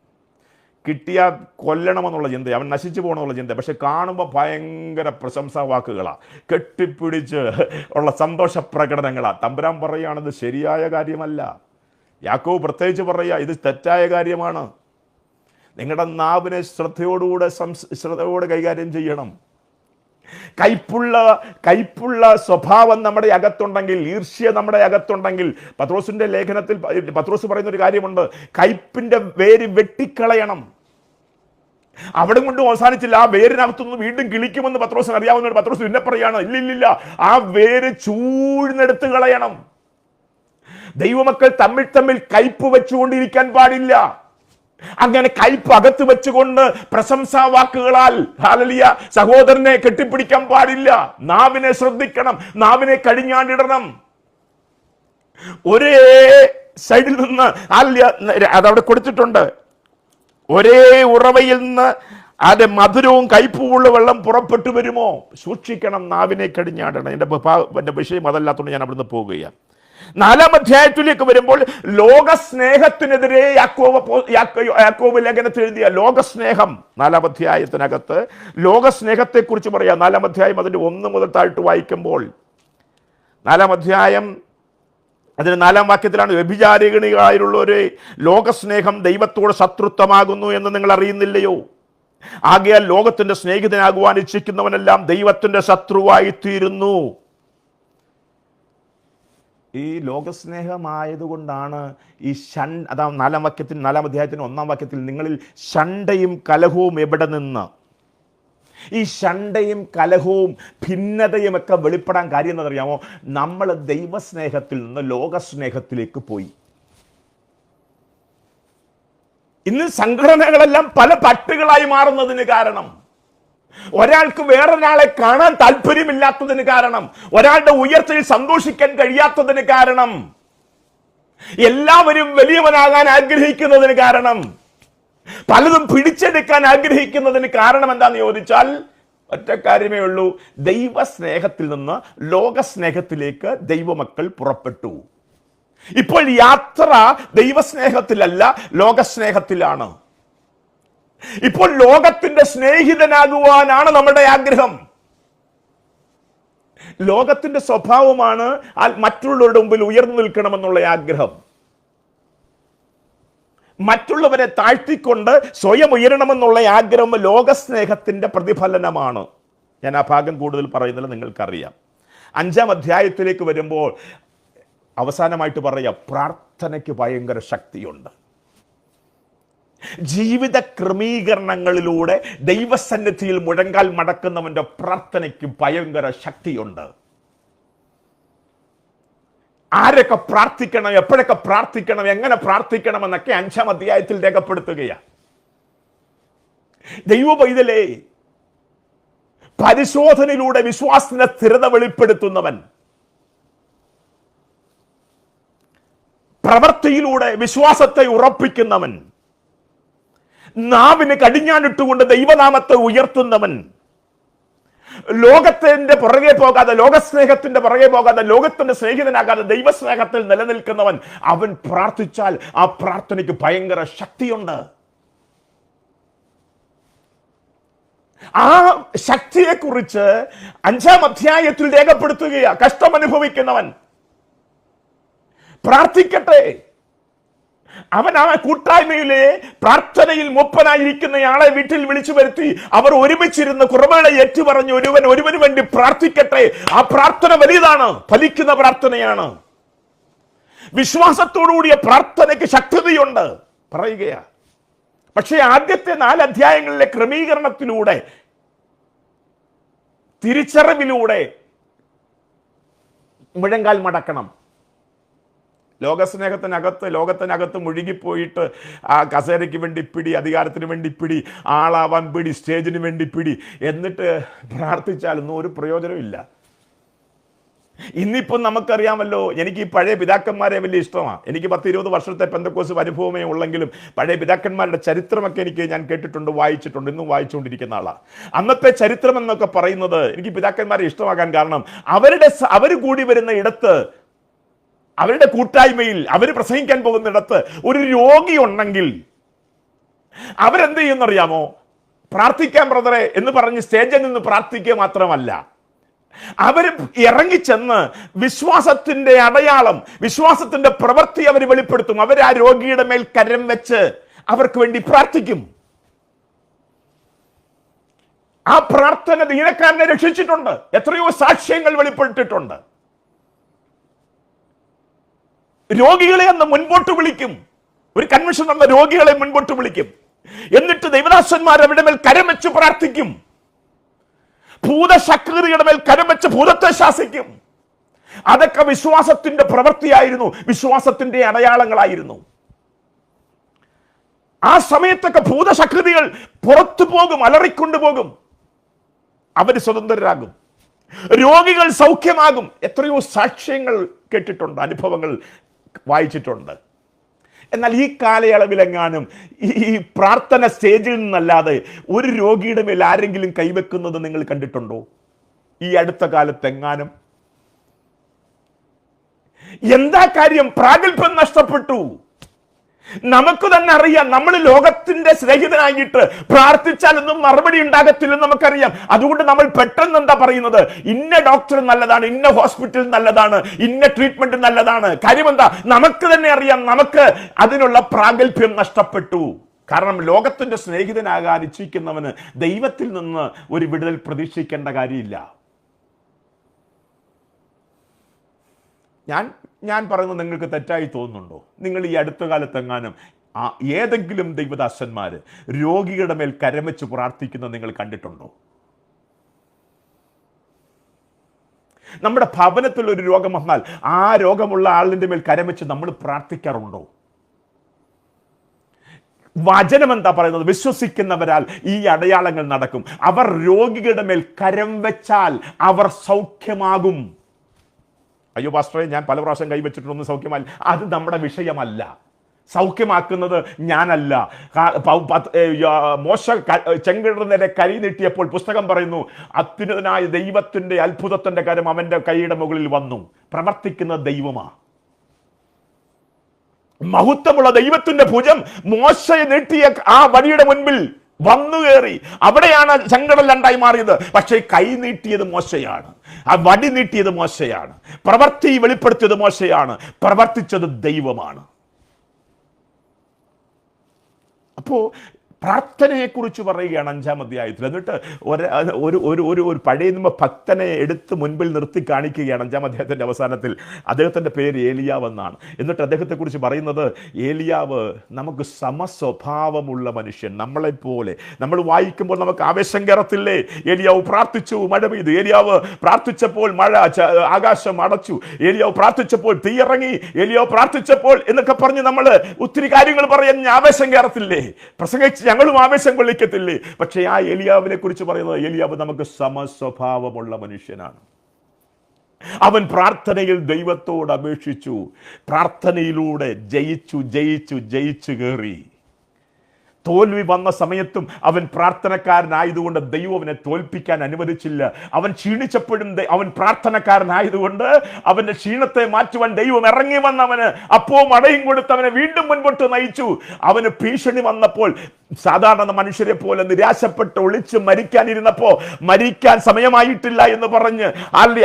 കിട്ടിയാൽ കൊല്ലണമെന്നുള്ള ചിന്ത, അവൻ നശിച്ചു പോകണമെന്നുള്ള ചിന്ത. പക്ഷെ കാണുമ്പോൾ ഭയങ്കര പ്രശംസാ വാക്കുകളാണ്, കെട്ടിപ്പിടിച്ച് ഉള്ള സന്തോഷ പ്രകടനങ്ങളാണ്. തമ്പുരാൻ പറയുകയാണിത് ശരിയായ കാര്യമല്ല. യാക്കോബ് പ്രത്യേകിച്ച് പറയുക, ഇത് തെറ്റായ കാര്യമാണ്. നിങ്ങളുടെ നാവിനെ ശ്രദ്ധയോടെ കൈകാര്യം ചെയ്യണം. കയ്പുള്ള സ്വഭാവം നമ്മുടെ അകത്തുണ്ടെങ്കിൽ, ഈർഷ്യ നമ്മുടെ അകത്തുണ്ടെങ്കിൽ, പത്രോസിന്റെ ലേഖനത്തിൽ പത്രോസ് പറയുന്ന ഒരു കാര്യമുണ്ട്, കയ്പിന്റെ വേര് വെട്ടിക്കളയണം. അവിടെ കൊണ്ട് അവസാനിച്ചില്ല, ആ വേരിനകത്തുനിന്ന് വീണ്ടും കിളിക്കുമെന്ന് പത്രോസിന് അറിയാവുന്ന പത്രോസ് പിന്നെ പറയാണ്, ഇല്ലില്ല, ആ വേര് ചൂഴ്ന്നെടുത്ത് കളയണം. ദൈവമക്കൾ തമ്മിൽ കയ്പ് വെച്ചുകൊണ്ടിരിക്കാൻ പാടില്ല. അങ്ങനെ കയ്പ് അകത്ത് വെച്ചുകൊണ്ട് പ്രശംസാ വാക്കുകളാൽ ഹല്ലേലൂയ സഹോദരനെ കെട്ടിപ്പിടിക്കാൻ പാടില്ല. നാവിനെ ശ്രദ്ധിക്കണം, നാവിനെ കടിഞ്ഞാണിടണം. ഒരേ സൈഡിൽ നിന്ന് അതവിടെ കൊടുത്തിട്ടുണ്ട്, ഒരേ ഉറവയിൽ നിന്ന് അത് മധുരവും കയ്പുമുള്ള വെള്ളം പുറപ്പെട്ടു വരുമോ? സൂക്ഷിക്കണം, നാവിനെ കടിഞ്ഞാടണം. എൻ്റെ വിഷയം അതല്ലാത്തതുകൊണ്ട് ഞാൻ അവിടുന്ന് പോവുകയാണ്. 4-ാം അധ്യായത്തിലേക്ക് വരുമ്പോൾ ലോകസ്നേഹത്തിനെതിരെ യാക്കോബ് ലേഖനത്തിൽ എഴുതിയ ലോകസ്നേഹം, 4-ാം അധ്യായത്തിനകത്ത് ലോകസ്നേഹത്തെക്കുറിച്ച് പറയാം. 4-ാം അധ്യായം അതിൻ്റെ 1 മുതൽ താഴ്ത്ത് വായിക്കുമ്പോൾ, 4-ാം അധ്യായം അതിന് 4-ാം വാക്യത്തിലാണ്, വ്യഭിചാരിണികളായുള്ളവരെ ലോകസ്നേഹം ദൈവത്തോട് ശത്രുത്വമാകുന്നു എന്ന് നിങ്ങൾ അറിയുന്നില്ലയോ? ആകയാൽ ലോകത്തിന്റെ സ്നേഹിതനാകുവാൻ ഇച്ഛിക്കുന്നവനെല്ലാം ദൈവത്തിന്റെ ശത്രുവായി തീരുന്നു. ഈ ലോകസ്നേഹമായതുകൊണ്ടാണ് ഈ അതാ 4-ാം അധ്യായത്തിന് 1-ാം വാക്യത്തിൽ, നിങ്ങളിൽ ശണ്ഠയും കലഹവും എവിടെ നിന്ന്? ഈ ശണ്ഠയും കലഹവും ഭിന്നതയും ഒക്കെ വെളിപ്പെടാൻ കാര്യം എന്താണെന്നറിയാമോ? നമ്മൾ ദൈവസ്നേഹത്തിൽ നിന്ന് ലോകസ്നേഹത്തിലേക്ക് പോയി. ഇന്ന് സംഘടനകളെല്ലാം പല തട്ടുകളായി മാറുന്നതിന് കാരണം, ഒരാൾക്ക് വേറൊരാളെ കാണാൻ താല്പര്യമില്ലാത്തതിന് കാരണം, ഒരാളുടെ ഉയർച്ചയിൽ സന്തോഷിക്കാൻ കഴിയാത്തതിന് കാരണം, എല്ലാവരും വലിയവനാകാൻ ആഗ്രഹിക്കുന്നതിന് കാരണം, പലതും പിടിച്ചെടുക്കാൻ ആഗ്രഹിക്കുന്നതിന് കാരണം എന്താണെന്ന് ചോദിച്ചാൽ ഒറ്റ കാര്യമേ ഉള്ളൂ, ദൈവസ്നേഹത്തിൽ നിന്ന് ലോകസ്നേഹത്തിലേക്ക് ദൈവമക്കൾ പുറപ്പെട്ടു. ഇപ്പോൾ യാത്ര ദൈവസ്നേഹത്തിലല്ല, ലോകസ്നേഹത്തിലാണ്. ഇപ്പോൾ ലോകത്തിന്റെ സ്നേഹിതനാകുവാനാണ് നമ്മുടെ ആഗ്രഹം. ലോകത്തിന്റെ സ്വഭാവമാണ് മറ്റുള്ളവരുടെ മുമ്പിൽ ഉയർന്നു നിൽക്കണമെന്നുള്ള ആഗ്രഹം. മറ്റുള്ളവരെ താഴ്ത്തിക്കൊണ്ട് സ്വയം ഉയരണമെന്നുള്ള ആഗ്രഹം ലോകസ്നേഹത്തിന്റെ പ്രതിഫലനമാണ്. ഞാൻ ആ ഭാഗം കൂടുതൽ പറയുന്നില്ല, നിങ്ങൾക്കറിയാം. 5-ാം അധ്യായത്തിലേക്ക് വരുമ്പോൾ അവസാനമായിട്ട് പറയാം, പ്രാർത്ഥനയ്ക്ക് ഭയങ്കര ശക്തിയുണ്ട്. ജീവിത ക്രമീകരണങ്ങളിലൂടെ ദൈവസന്നിധിയിൽ മുഴങ്കാൽ മടക്കുന്നവന്റെ പ്രാർത്ഥനയ്ക്ക് ഭയങ്കര ശക്തിയുണ്ട്. ആരൊക്കെ പ്രാർത്ഥിക്കണം, എപ്പോഴൊക്കെ പ്രാർത്ഥിക്കണം, എങ്ങനെ പ്രാർത്ഥിക്കണം എന്നൊക്കെ 5-ാം അധ്യായത്തിൽ രേഖപ്പെടുത്തുകയാണ്. ദൈവ പൈതലേ, പരിശോധനയിലൂടെ വിശ്വാസത്തിന്റെ സ്ഥിരത വെളിപ്പെടുത്തുന്നവൻ, പ്രവൃത്തിയിലൂടെ വിശ്വാസത്തെ ഉറപ്പിക്കുന്നവൻ, നാവിന് കടിഞ്ഞാണിട്ടുകൊണ്ട് ദൈവനാമത്തെ ഉയർത്തുന്നവൻ, ലോകത്തിന്റെ പുറകെ പോകാതെ, ലോകസ്നേഹത്തിന്റെ പുറകെ പോകാതെ, ലോകത്തിന്റെ സ്നേഹിതനാകാതെ ദൈവസ്നേഹത്തിൽ നിലനിൽക്കുന്നവൻ, അവൻ പ്രാർത്ഥിച്ചാൽ ആ പ്രാർത്ഥനയ്ക്ക് ഭയങ്കര ശക്തിയുണ്ട്. ആ ശക്തിയെക്കുറിച്ച് 5-ാം അധ്യായത്തിൽ രേഖപ്പെടുത്തുകയാ. കഷ്ടമനുഭവിക്കുന്നവൻ പ്രാർത്ഥിക്കട്ടെ. അവൻ ആ കൂട്ടായ്മയിലെ പ്രാർത്ഥനയിൽ മൂപ്പനായിരിക്കുന്നയാളെ വീട്ടിൽ വിളിച്ചു വരുത്തി അവർ ഒരുമിച്ചിരുന്ന് കുറവുകളെ ഏറ്റുപറഞ്ഞ് ഒരുവന് വേണ്ടി പ്രാർത്ഥിക്കട്ടെ. ആ പ്രാർത്ഥന വലിയതാണ്, ഫലിക്കുന്ന പ്രാർത്ഥനയാണ്. വിശ്വാസത്തോടുകൂടിയ പ്രാർത്ഥനയ്ക്ക് ശക്തിയുണ്ട് പറയുകയാ. പക്ഷേ ആദ്യത്തെ 4 അധ്യായങ്ങളിലെ ക്രമീകരണത്തിലൂടെ, തിരിച്ചറിവിലൂടെ മുഴങ്കാൽ മടക്കണം. ലോകത്തിനകത്ത് മുഴുകിപ്പോയിട്ട് ആ കസേരയ്ക്ക് വേണ്ടി പിടി, അധികാരത്തിന് വേണ്ടി പിടി, ആളാവാൻ പിടി, സ്റ്റേജിന് വേണ്ടി പിടി, എന്നിട്ട് പ്രാർത്ഥിച്ചാലൊന്നും ഒരു പ്രയോജനമില്ല. ഇന്നിപ്പം നമുക്കറിയാമല്ലോ, എനിക്ക് ഈ പഴയ പിതാക്കന്മാരെ വലിയ ഇഷ്ടമാണ്. എനിക്ക് 10-20 വർഷത്തെ പെന്തക്കോസ്ത് അനുഭവമേ ഉള്ളെങ്കിലും പഴയ പിതാക്കന്മാരുടെ ചരിത്രമൊക്കെ ഞാൻ കേട്ടിട്ടുണ്ട്, വായിച്ചിട്ടുണ്ട്, ഇന്നും വായിച്ചുകൊണ്ടിരിക്കുന്ന ആളാണ്. അന്നത്തെ ചരിത്രം എന്നൊക്കെ പറയുന്നത് എനിക്ക് പിതാക്കന്മാരെ ഇഷ്ടമാകാൻ കാരണം, അവർ കൂടി വരുന്ന ഇടത്ത്, അവരുടെ കൂട്ടായ്മയിൽ, അവർ പ്രസംഗിക്കാൻ പോകുന്നിടത്ത് ഒരു രോഗി ഉണ്ടെങ്കിൽ അവരെന്ത് ചെയ്യുന്നറിയാമോ? പ്രാർത്ഥിക്കാൻ ബ്രദറെ എന്ന് പറഞ്ഞ് സ്റ്റേജിൽ നിന്ന് പ്രാർത്ഥിക്കുക മാത്രമല്ല, അവർ ഇറങ്ങിച്ചെന്ന് വിശ്വാസത്തിന്റെ അടയാളം, വിശ്വാസത്തിന്റെ പ്രവൃത്തി അവർ വെളിപ്പെടുത്തും. അവർ ആ രോഗിയുടെ മേൽ കരം വെച്ച് അവർക്ക് വേണ്ടി പ്രാർത്ഥിക്കും. ആ പ്രാർത്ഥന ദീനക്കാരനെ രക്ഷിച്ചിട്ടുണ്ട്. എത്രയോ സാക്ഷ്യങ്ങൾ വെളിപ്പെട്ടിട്ടുണ്ട്. രോഗികളെ അന്ന് മുൻപോട്ട് വിളിക്കും. ഒരു കൺവെൻഷൻ നടന്ന രോഗികളെ മുൻപോട്ട് വിളിക്കും. എന്നിട്ട് ദൈവദാസന്മാർ അവരുടെ മേൽ കരം വെച്ച് പ്രാർത്ഥിക്കും. ഭൂതശക്തിയുടെ മേൽ കരം വെച്ച് ഭൂതത്തെ ശാസിക്കും. അതൊക്കെ വിശ്വാസത്തിന്റെ പ്രവൃത്തിയായിരുന്നു, വിശ്വാസത്തിന്റെ അടയാളങ്ങളായിരുന്നു. ആ സമയത്തൊക്കെ ഭൂതശക്തികൾ പുറത്തു പോകും, അലറിക്കൊണ്ടുപോകും. അവര് സ്വതന്ത്രരാകും, രോഗികൾ സൗഖ്യമാകും. എത്രയോ സാക്ഷ്യങ്ങൾ കേട്ടിട്ടുണ്ട്, അനുഭവങ്ങൾ വായിച്ചിട്ടുണ്ട്. എന്നാൽ ഈ കാലയളവിലെങ്ങാനും ഈ പ്രാർത്ഥന സ്റ്റേജിൽ നിന്നല്ലാതെ ഒരു രോഗിയുടെ മേൽ ആരെങ്കിലും കൈവെക്കുന്നത് നിങ്ങൾ കണ്ടിട്ടുണ്ടോ? ഈ അടുത്ത കാലത്തെങ്ങാനും? എന്താ കാര്യം? പ്രാഗൽഭ്യം നഷ്ടപ്പെട്ടു. നമുക്ക് തന്നെ അറിയാം, നമ്മൾ ലോകത്തിന്റെ സ്നേഹിതനായിട്ട് പ്രാർത്ഥിച്ചാലൊന്നും മറുപടി ഉണ്ടാകത്തില്ലെന്ന് നമുക്കറിയാം. അതുകൊണ്ട് നമ്മൾ പെട്ടെന്ന് എന്താ പറയുന്നത്? ഇന്ന ഡോക്ടർ നല്ലതാണ്, ഇന്ന ഹോസ്പിറ്റൽ നല്ലതാണ്, ഇന്ന ട്രീറ്റ്മെന്റ് നല്ലതാണ്. കാര്യം എന്താ? നമുക്ക് തന്നെ അറിയാം, നമുക്ക് അതിനുള്ള പ്രാഗൽഭ്യം നഷ്ടപ്പെട്ടു. കാരണം ലോകത്തിന്റെ സ്നേഹിതനാകാൻ ഇച്ഛിക്കുന്നവന് ദൈവത്തിൽ നിന്ന് ഒരു വിടുതൽ പ്രതീക്ഷിക്കേണ്ട കാര്യമില്ല. ഞാൻ പറയുന്നത് നിങ്ങൾക്ക് തെറ്റായി തോന്നുന്നുണ്ടോ? നിങ്ങൾ ഈ അടുത്ത കാലത്തെങ്ങാനും ഏതെങ്കിലും ദൈവദാസന്മാർ രോഗികളുടെ മേൽ കരമെച്ച് പ്രാർത്ഥിക്കുന്നത് നിങ്ങൾ കണ്ടിട്ടുണ്ടോ? നമ്മുടെ ഭവനത്തിൽ ഒരു രോഗം വന്നാൽ ആ രോഗമുള്ള ആളിന്റെ മേൽ കരമെച്ച് നമ്മൾ പ്രാർത്ഥിക്കാറുണ്ടോ? വചനം എന്താ പറയുന്നത്? വിശ്വസിക്കുന്നവരാൽ ഈ അടയാളങ്ങൾ നടക്കും. അവർ രോഗികളുടെ മേൽ കരം വെച്ചാൽ അവർ സൗഖ്യമാകും. അയ്യോ പാസ്റ്ററെ, ഞാൻ പല പ്രാവശ്യം കൈവച്ചിട്ടൊന്നും സൗഖ്യമായി. അത് നമ്മുടെ വിഷയമല്ല. സൗഖ്യമാക്കുന്നത് ഞാനല്ല. മോശ ചെങ്കടലിന് നേരെ കൈ നീട്ടിയപ്പോൾ പുസ്തകം പറയുന്നു, അത്യുന്നതനായ ദൈവത്തിന്റെ അത്ഭുതത്തിന്റെ കരം അവന്റെ കൈയുടെ മുകളിൽ വന്നു. പ്രവർത്തിക്കുന്ന ദൈവമാ. മഹത്വമുള്ള ദൈവത്തിന്റെ ഭുജം മോശയെ നീട്ടിയ ആ വടിയുടെ മുൻപിൽ വന്നു കയറി. അവിടെയാണ് ചെങ്കടൽ രണ്ടായി മാറിയത്. പക്ഷേ കൈ നീട്ടിയത് മോശയാണ്, ആ വടി നീട്ടിയത് മോശയാണ്, പ്രവർത്തി വെളിപ്പെടുത്തിയത് മോശയാണ്, പ്രവർത്തിച്ചത് ദൈവമാണ്. അപ്പോ പ്രാർത്ഥനയെക്കുറിച്ച് പറയുകയാണ് 5-ാം അധ്യായത്തിൽ. എന്നിട്ട് ഒരു പഴയ നിയമ ഭക്തനെ എടുത്ത് മുൻപിൽ നിർത്തി കാണിക്കുകയാണ് 5-ാം അധ്യായത്തിൻ്റെ അവസാനത്തിൽ. അദ്ദേഹത്തിൻ്റെ പേര് ഏലിയാവ് എന്നാണ്. എന്നിട്ട് അദ്ദേഹത്തെക്കുറിച്ച് പറയുന്നത്, ഏലിയാവ് നമുക്ക് സമസ്വഭാവമുള്ള മനുഷ്യൻ, നമ്മളെപ്പോലെ. നമ്മൾ വായിക്കുമ്പോൾ നമുക്ക് ആവേശം കയറത്തില്ലേ? ഏലിയാവ് പ്രാർത്ഥിച്ചു, മഴ പെയ്തു. ഏലിയാവ് പ്രാർത്ഥിച്ചപ്പോൾ ആകാശം അടച്ചു. ഏലിയാവ് പ്രാർത്ഥിച്ചപ്പോൾ തീയിറങ്ങി. ഏലിയാവ് പ്രാർത്ഥിച്ചപ്പോൾ എന്നൊക്കെ പറഞ്ഞ് നമ്മൾ ഒത്തിരി കാര്യങ്ങൾ പറയാൻ ആവേശം കയറത്തില്ലേ? പ്രസംഗിച്ച് ഞങ്ങളും ആവേശം കൊള്ളിക്കത്തില്ലേ? പക്ഷേ ആ ഏലിയാവിനെ കുറിച്ച് പറയുന്നത്, ഏലിയാവ് നമുക്ക് സമസ്വഭാവമുള്ള മനുഷ്യനാണ്. അവൻ പ്രാർത്ഥനയിൽ ദൈവത്തോട് അപേക്ഷിച്ചു, പ്രാർത്ഥനയിലൂടെ ജയിച്ചു കയറി. തോൽവി വന്ന സമയത്തും അവൻ പ്രാർത്ഥനക്കാരനായതുകൊണ്ട് ദൈവം അവനെ തോൽപ്പിക്കാൻ അനുവദിച്ചില്ല. അവൻ ക്ഷീണിച്ചപ്പോഴും അവൻ പ്രാർത്ഥനക്കാരനായതുകൊണ്ട് അവന്റെ ക്ഷീണത്തെ മാറ്റുവാൻ ദൈവം ഇറങ്ങി വന്നവന് അപ്പവും അടയും കൊടുത്ത് അവനെ വീണ്ടും മുൻപോട്ട് നയിച്ചു. അവന് ഭീഷണി വന്നപ്പോൾ സാധാരണ മനുഷ്യരെ പോലെ നിരാശപ്പെട്ട് ഒളിച്ച് മരിക്കാനിരുന്നപ്പോ, മരിക്കാൻ സമയമായിട്ടില്ല എന്ന് പറഞ്ഞ്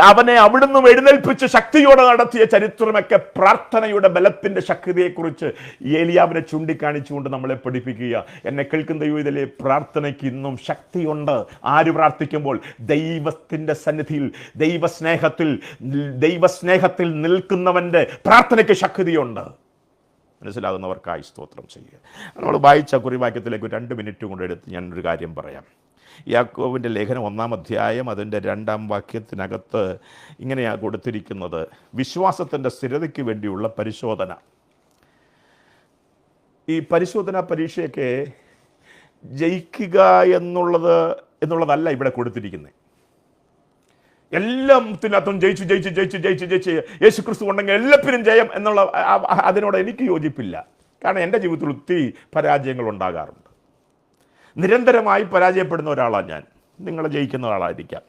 അവനെ അവിടുന്ന് എഴുന്നേൽപ്പിച്ച് ശക്തിയോടെ നടത്തിയ ചരിത്രമൊക്കെ പ്രാർത്ഥനയുടെ ബലത്തിന്റെ ശക്തിയെക്കുറിച്ച് ഏലിയാവിനെ ചൂണ്ടിക്കാണിച്ചുകൊണ്ട് നമ്മളെ പഠിപ്പിക്കുക. എന്നെ കേൾക്കുന്ന ദൈവത്തിലെ പ്രാർത്ഥനയ്ക്ക് ഇന്നും ശക്തിയുണ്ട്. ആര് പ്രാർത്ഥിക്കുമ്പോൾ? ദൈവത്തിന്റെ സന്നിധിയിൽ, ദൈവസ്നേഹത്തിൽ നിൽക്കുന്നവന്റെ പ്രാർത്ഥനയ്ക്ക് ശക്തിയുണ്ട്. മനസ്സിലാകുന്നവർക്കായി സ്തോത്രം ചെയ്യുക. നമ്മൾ വായിച്ച കുറിവാക്യത്തിലേക്ക് 2 മിനിറ്റ് കൊണ്ട് എടുത്ത് ഞാനൊരു കാര്യം പറയാം. യാക്കോബിൻ്റെ ലേഖനം 1-ാം അധ്യായം അതിൻ്റെ 2-ാം വാക്യത്തിനകത്ത് ഇങ്ങനെയാണ് കൊടുത്തിരിക്കുന്നത്: വിശ്വാസത്തിൻ്റെ സ്ഥിരതയ്ക്ക് വേണ്ടിയുള്ള പരിശോധന. ഈ പരിശോധന പരീക്ഷയൊക്കെ ജയിക്കുക എന്നുള്ളതല്ല ഇവിടെ കൊടുത്തിരിക്കുന്നത്. എല്ലാത്തിനകത്തും ജയിച്ച് യേശുക്രിസ്തു ഉണ്ടെങ്കിൽ എല്ലാത്തിനും ജയം എന്നുള്ള അതിനോട് എനിക്ക് യോജിപ്പില്ല. കാരണം എൻ്റെ ജീവിതത്തിൽ ഒത്തിരി പരാജയങ്ങൾ ഉണ്ടാകാറുണ്ട്. നിരന്തരമായി പരാജയപ്പെടുന്ന ഒരാളാണ് ഞാൻ. നിങ്ങൾ ജയിക്കുന്ന ഒരാളായിരിക്കാം.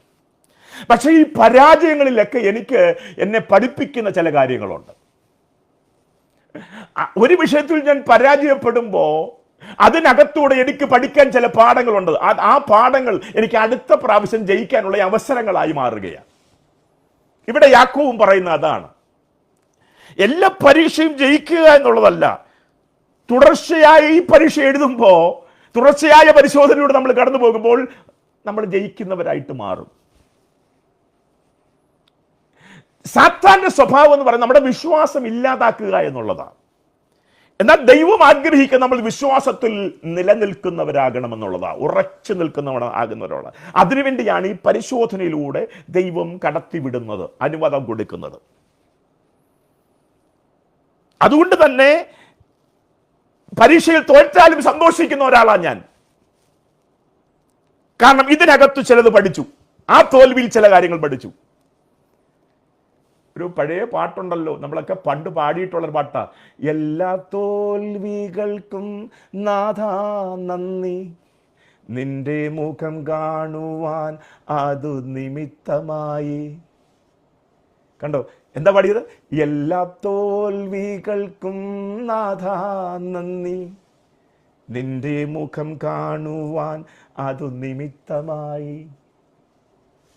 പക്ഷേ ഈ പരാജയങ്ങളിലൊക്കെ എന്നെ പഠിപ്പിക്കുന്ന ചില കാര്യങ്ങളുണ്ട്. ഒരു വിഷയത്തിൽ ഞാൻ പരാജയപ്പെടുമ്പോൾ അതിനകത്തൂടെ എനിക്ക് പഠിക്കാൻ ചില പാഠങ്ങളുണ്ട്. ആ പാഠങ്ങൾ എനിക്ക് അടുത്ത പ്രാവശ്യം ജയിക്കാനുള്ള അവസരങ്ങളായി മാറുകയാണ്. ഇവിടെ യാക്കോബും പറയുന്ന അതാണ്. എല്ലാ പരീക്ഷയും ജയിക്കുക എന്നുള്ളതല്ല. തുടർച്ചയായി ഈ പരീക്ഷ എഴുതുമ്പോൾ, തുടർച്ചയായ പരിശോധനയോട് നമ്മൾ കടന്നു പോകുമ്പോൾ നമ്മൾ ജയിക്കുന്നവരായിട്ട് മാറും. സാത്താന്റെ സ്വഭാവം എന്ന് പറയുന്നത് നമ്മുടെ വിശ്വാസം ഇല്ലാതാക്കുക എന്നുള്ളതാണ്. എന്നാൽ ദൈവം ആഗ്രഹിക്കുക നമ്മൾ വിശ്വാസത്തിൽ നിലനിൽക്കുന്നവരാകണമെന്നുള്ളതാണ്, ഉറച്ചു നിൽക്കുന്നവരാകുന്നവരാണ്. അതിനുവേണ്ടിയാണ് ഈ പരിശോധനയിലൂടെ ദൈവം കടത്തിവിടുന്നത്, അനുവാദം കൊടുക്കുന്നത്. അതുകൊണ്ട് തന്നെ പരീക്ഷയിൽ തോറ്റാലും സന്തോഷിക്കുന്ന ഒരാളാണ് ഞാൻ. കാരണം ഇതിനകത്ത് ചിലത് പഠിച്ചു, ആ തോൽവിയിൽ ചില കാര്യങ്ങൾ പഠിച്ചു. ഒരു പഴയ പാട്ടുണ്ടല്ലോ, നമ്മളൊക്കെ പണ്ട് പാടിയിട്ടുള്ളൊരു പാട്ടാ: എല്ലാ തോൽവികൾക്കും നാഥാ നന്ദി, നിന്റെ മുഖം കാണുവാൻ അതു നിമിത്തമായി. കണ്ടോ എന്താ പാടിയത്? എല്ലാ തോൽവികൾക്കും നാഥാ നന്ദി, നിന്റെ മുഖം കാണുവാൻ അതു നിമിത്തമായി.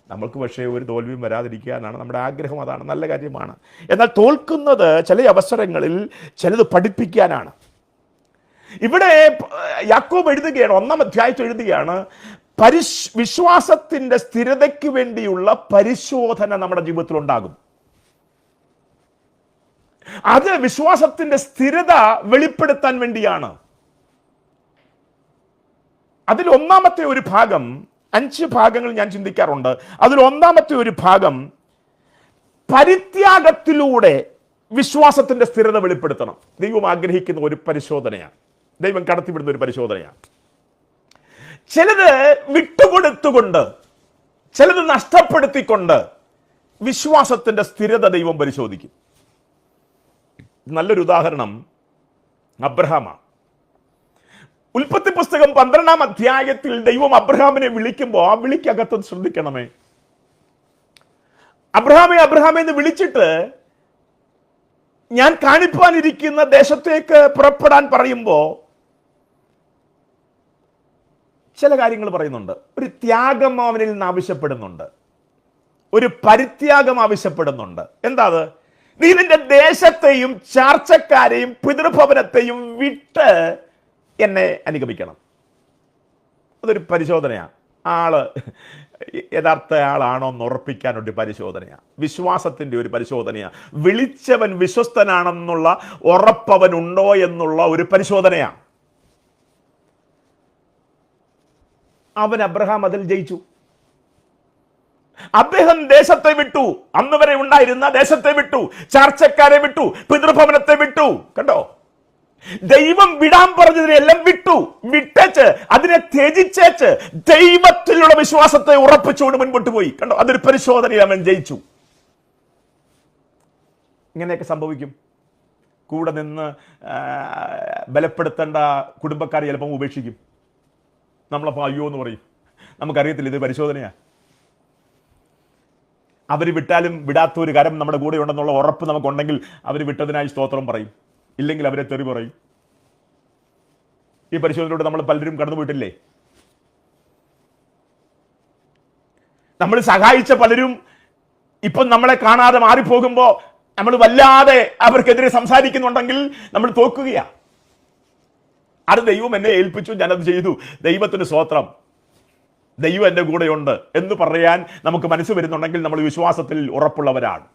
നമ്മൾക്ക് പക്ഷേ ഒരു തോൽവിയും വരാതിരിക്കാനാണ് നമ്മുടെ ആഗ്രഹം. അതാണ്, നല്ല കാര്യമാണ്. എന്നാൽ തോൽക്കുന്നത് ചില അവസരങ്ങളിൽ ചിലത് പഠിപ്പിക്കാനാണ്. ഇവിടെ യാക്കോബ് എഴുതുകയാണ്, 1-ാം അധ്യായത്തിൽ എഴുതുകയാണ്, വിശ്വാസത്തിന്റെ സ്ഥിരതയ്ക്ക് വേണ്ടിയുള്ള പരിശോധന നമ്മുടെ ജീവിതത്തിൽ ഉണ്ടാകും. അത് വിശ്വാസത്തിന്റെ സ്ഥിരത വെളിപ്പെടുത്താൻ വേണ്ടിയാണ്. അതിൽ ഒന്നാമത്തെ ഒരു ഭാഗം, 5 ഭാഗങ്ങൾ ഞാൻ ചിന്തിക്കാറുണ്ട്. അതിൽ ഒന്നാമത്തെ ഒരു ഭാഗം പരിത്യാഗത്തിലൂടെ വിശ്വാസത്തിന്റെ സ്ഥിരത വെളിപ്പെടുത്തണം. ദൈവം ആഗ്രഹിക്കുന്ന ഒരു പരിശോധനയാണ്, ദൈവം കടത്തിവിടുന്ന ഒരു പരിശോധനയാണ്. ചിലത് വിട്ടുകൊടുത്തുകൊണ്ട്, ചിലത് നഷ്ടപ്പെടുത്തിക്കൊണ്ട് വിശ്വാസത്തിന്റെ സ്ഥിരത ദൈവം പരിശോധിക്കും. നല്ലൊരു ഉദാഹരണം അബ്രഹാമാണ്. ഉൽപ്പത്തി പുസ്തകം 12-ാം അധ്യായത്തിൽ ദൈവം അബ്രഹാമിനെ വിളിക്കുമ്പോൾ ആ വിളിക്കകത്ത് ശ്രദ്ധിക്കണമേ. അബ്രഹാമേ എന്ന് വിളിച്ചിട്ട് ഞാൻ കാണിപ്പാനിരിക്കുന്ന ദേശത്തേക്ക് പുറപ്പെടാൻ പറയുമ്പോൾ ചില കാര്യങ്ങൾ പറയുന്നുണ്ട്. ഒരു ത്യാഗം അവനിൽ നിന്ന് ആവശ്യപ്പെടുന്നുണ്ട്, ഒരു പരിത്യാഗം ആവശ്യപ്പെടുന്നുണ്ട്. എന്താ അത്? നീ നിന്റെ ദേശത്തെയും ചാർച്ചക്കാരെയും പിതൃഭവനത്തെയും വിട്ട് എന്നെ അനുഗമിക്കണം. അതൊരു പരിശോധനയാണ്. ആള് യഥാർത്ഥ ആളാണോ എന്ന് ഉറപ്പിക്കാനൊരു പരിശോധനയാണ്, വിശ്വാസത്തിൻ്റെ ഒരു പരിശോധനയാണ്. വിളിച്ചവൻ വിശ്വസ്തനാണെന്നുള്ള ഉറപ്പവനുണ്ടോ എന്നുള്ള ഒരു പരിശോധനയാണ്. അവൻ അബ്രഹാം അതിൽ ജയിച്ചു. അദ്ദേഹം ദേശത്തെ വിട്ടു, അന്ന് വരെ ഉണ്ടായിരുന്ന ദേശത്തെ വിട്ടു, ചാർച്ചക്കാരെ വിട്ടു, പിതൃഭവനത്തെ വിട്ടു. കണ്ടോ, ദൈവം വിടാൻ പറഞ്ഞതിനെല്ലാം വിട്ടേച്ച് അതിനെ ത്യജിച്ചേച്ച് ദൈവത്തിലുള്ള വിശ്വാസത്തെ ഉറപ്പിച്ചുകൊണ്ട് മുൻപോട്ട് പോയി. കണ്ടോ, അതൊരു പരിശോധനയിൽ അവൻ ജയിച്ചു. ഇങ്ങനെയൊക്കെ സംഭവിക്കും. കൂടെ നിന്ന് ബലപ്പെടുത്തേണ്ട കുടുംബക്കാരെ ചിലപ്പം ഉപേക്ഷിക്കും. നമ്മളപ്പോൾ അയ്യോ എന്ന് പറയും, നമുക്കറിയത്തില്ല ഇത് പരിശോധനയാണ്. അവർ വിട്ടാലും വിടാത്ത ഒരു കരം നമ്മുടെ കൂടെ ഉണ്ടെന്നുള്ള ഉറപ്പ് നമുക്കുണ്ടെങ്കിൽ അവർ വിട്ടതിനായി സ്തോത്രം പറയും, ഇല്ലെങ്കിൽ അവരെ തെറി പറയും. ഈ പരിശോധനയിലൂടെ നമ്മൾ പലരും കടന്നുപോയിട്ടില്ലേ? നമ്മൾ സഹായിച്ച പലരും ഇപ്പം നമ്മളെ കാണാതെ മാറിപ്പോകുമ്പോൾ നമ്മൾ വല്ലാതെ അവർക്കെതിരെ സംസാരിക്കുന്നുണ്ടെങ്കിൽ നമ്മൾ തോക്കുകയാണ്. അത് ദൈവം എന്നെ ഏൽപ്പിച്ചു, ഞാനത് ചെയ്തു, ദൈവത്തിന് സ്തോത്രം, ദൈവം എൻ്റെ കൂടെയുണ്ട് എന്ന് പറയാൻ നമുക്ക് മനസ്സ് വരുന്നുണ്ടെങ്കിൽ നമ്മൾ വിശ്വാസത്തിൽ ഉറപ്പുള്ളവരാണ്.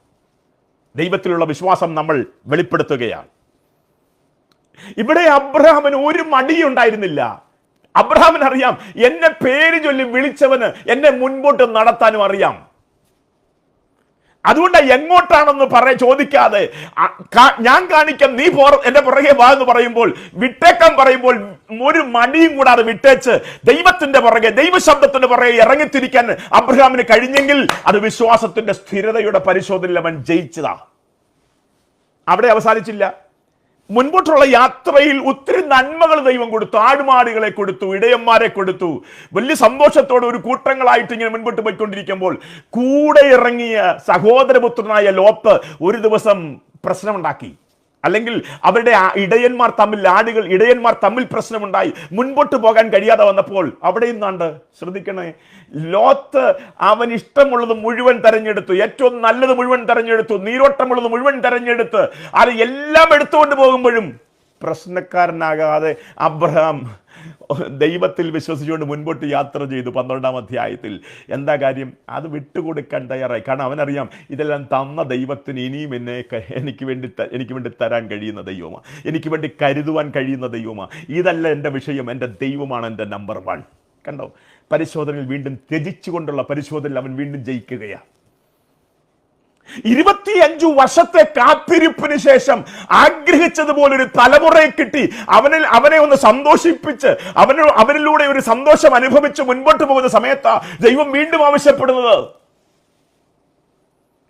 ദൈവത്തിലുള്ള വിശ്വാസം നമ്മൾ വെളിപ്പെടുത്തുകയാണ്. ഇവിടെ അബ്രഹാമിന് ഒരു മടിയുണ്ടായിരുന്നില്ല. അബ്രഹാമിന് അറിയാം, എന്നെ പേര് ചൊല്ലി വിളിച്ചവന് എന്നെ മുൻപോട്ട് നടത്താനും അറിയാം. അതുകൊണ്ട് എങ്ങോട്ടാണെന്ന് ചോദിക്കാതെ ഞാൻ കാണിക്കാം, നീ എന്റെ പുറകെ വാ എന്ന് പറയുമ്പോൾ, വിട്ടേക്കാൻ പറയുമ്പോൾ ഒരു മടിയും കൂടാതെ വിട്ടേച്ച് ദൈവത്തിന്റെ പുറകെ, ദൈവശബ്ദത്തിന്റെ പുറകെ ഇറങ്ങിത്തിരിക്കാൻ അബ്രഹാമിന് കഴിഞ്ഞെങ്കിൽ അത് വിശ്വാസത്തിന്റെ സ്ഥിരതയുടെ പരിശോധനയിൽ അവൻ ജയിച്ചതാ. അവിടെ അവസാനിച്ചില്ല. മുൻപോട്ടുള്ള യാത്രയിൽ ഒത്തിരി നന്മകൾ ദൈവം കൊടുത്തു. ആടുമാടുകളെ കൊടുത്തു, ഇടയന്മാരെ കൊടുത്തു. വലിയ സന്തോഷത്തോടെ ഒരു കൂട്ടങ്ങളായിട്ട് ഇങ്ങനെ മുൻപോട്ട് പോയിക്കൊണ്ടിരിക്കുമ്പോൾ കൂടെ ഇറങ്ങിയ സഹോദരപുത്രനായ ലോത്ത് ഒരു ദിവസം പ്രശ്നമുണ്ടാക്കി. അല്ലെങ്കിൽ അവരുടെ ഇടയന്മാർ തമ്മിൽ പ്രശ്നമുണ്ടായി. മുൻപോട്ട് പോകാൻ കഴിയാതെ വന്നപ്പോൾ അവിടെ നിന്നാണ്ട് ശ്രദ്ധിക്കണേ, ലോത്ത് അവൻ ഇഷ്ടമുള്ളത് മുഴുവൻ തെരഞ്ഞെടുത്തു, ഏറ്റവും നല്ലത് മുഴുവൻ തെരഞ്ഞെടുത്തു, നീരോട്ടമുള്ളത് മുഴുവൻ തെരഞ്ഞെടുത്ത് അത് എല്ലാം എടുത്തുകൊണ്ട് പോകുമ്പോഴും പ്രശ്നക്കാരനാകാതെ അബ്രഹാം ദൈവത്തിൽ വിശ്വസിച്ചുകൊണ്ട് മുൻപോട്ട് യാത്ര ചെയ്തു. 12-ാം അധ്യായത്തിൽ എന്താ കാര്യം? അത് വിട്ടുകൊടുക്കാൻ തയ്യാറായി. കാരണം അവനറിയാം, ഇതെല്ലാം തന്ന ദൈവത്തിന് ഇനിയും എനിക്ക് വേണ്ടി തരാൻ കഴിയുന്ന ദൈവമാണ്, എനിക്ക് വേണ്ടി കരുതുവാൻ കഴിയുന്ന ദൈവമാണ്. ഇതല്ല എൻ്റെ വിഷയം, എൻ്റെ ദൈവമാണ് എൻ്റെ നമ്പർ 1. കണ്ടോ, പരിശോധനയിൽ വീണ്ടും ത്യജിച്ചുകൊണ്ടുള്ള പരിശോധനയിൽ അവൻ വീണ്ടും ജയിക്കുകയാണ്. 25 വർഷത്തെ കാത്തിരിപ്പിന് ശേഷം ആഗ്രഹിച്ചതുപോലൊരു തലമുറയെ കിട്ടി. അവനെ ഒന്ന് സന്തോഷിപ്പിച്ച് അവനിലൂടെ ഒരു സന്തോഷം അനുഭവിച്ച് മുൻപോട്ട് പോകുന്ന സമയത്താ ദൈവം വീണ്ടും ആവശ്യപ്പെടുന്നത്.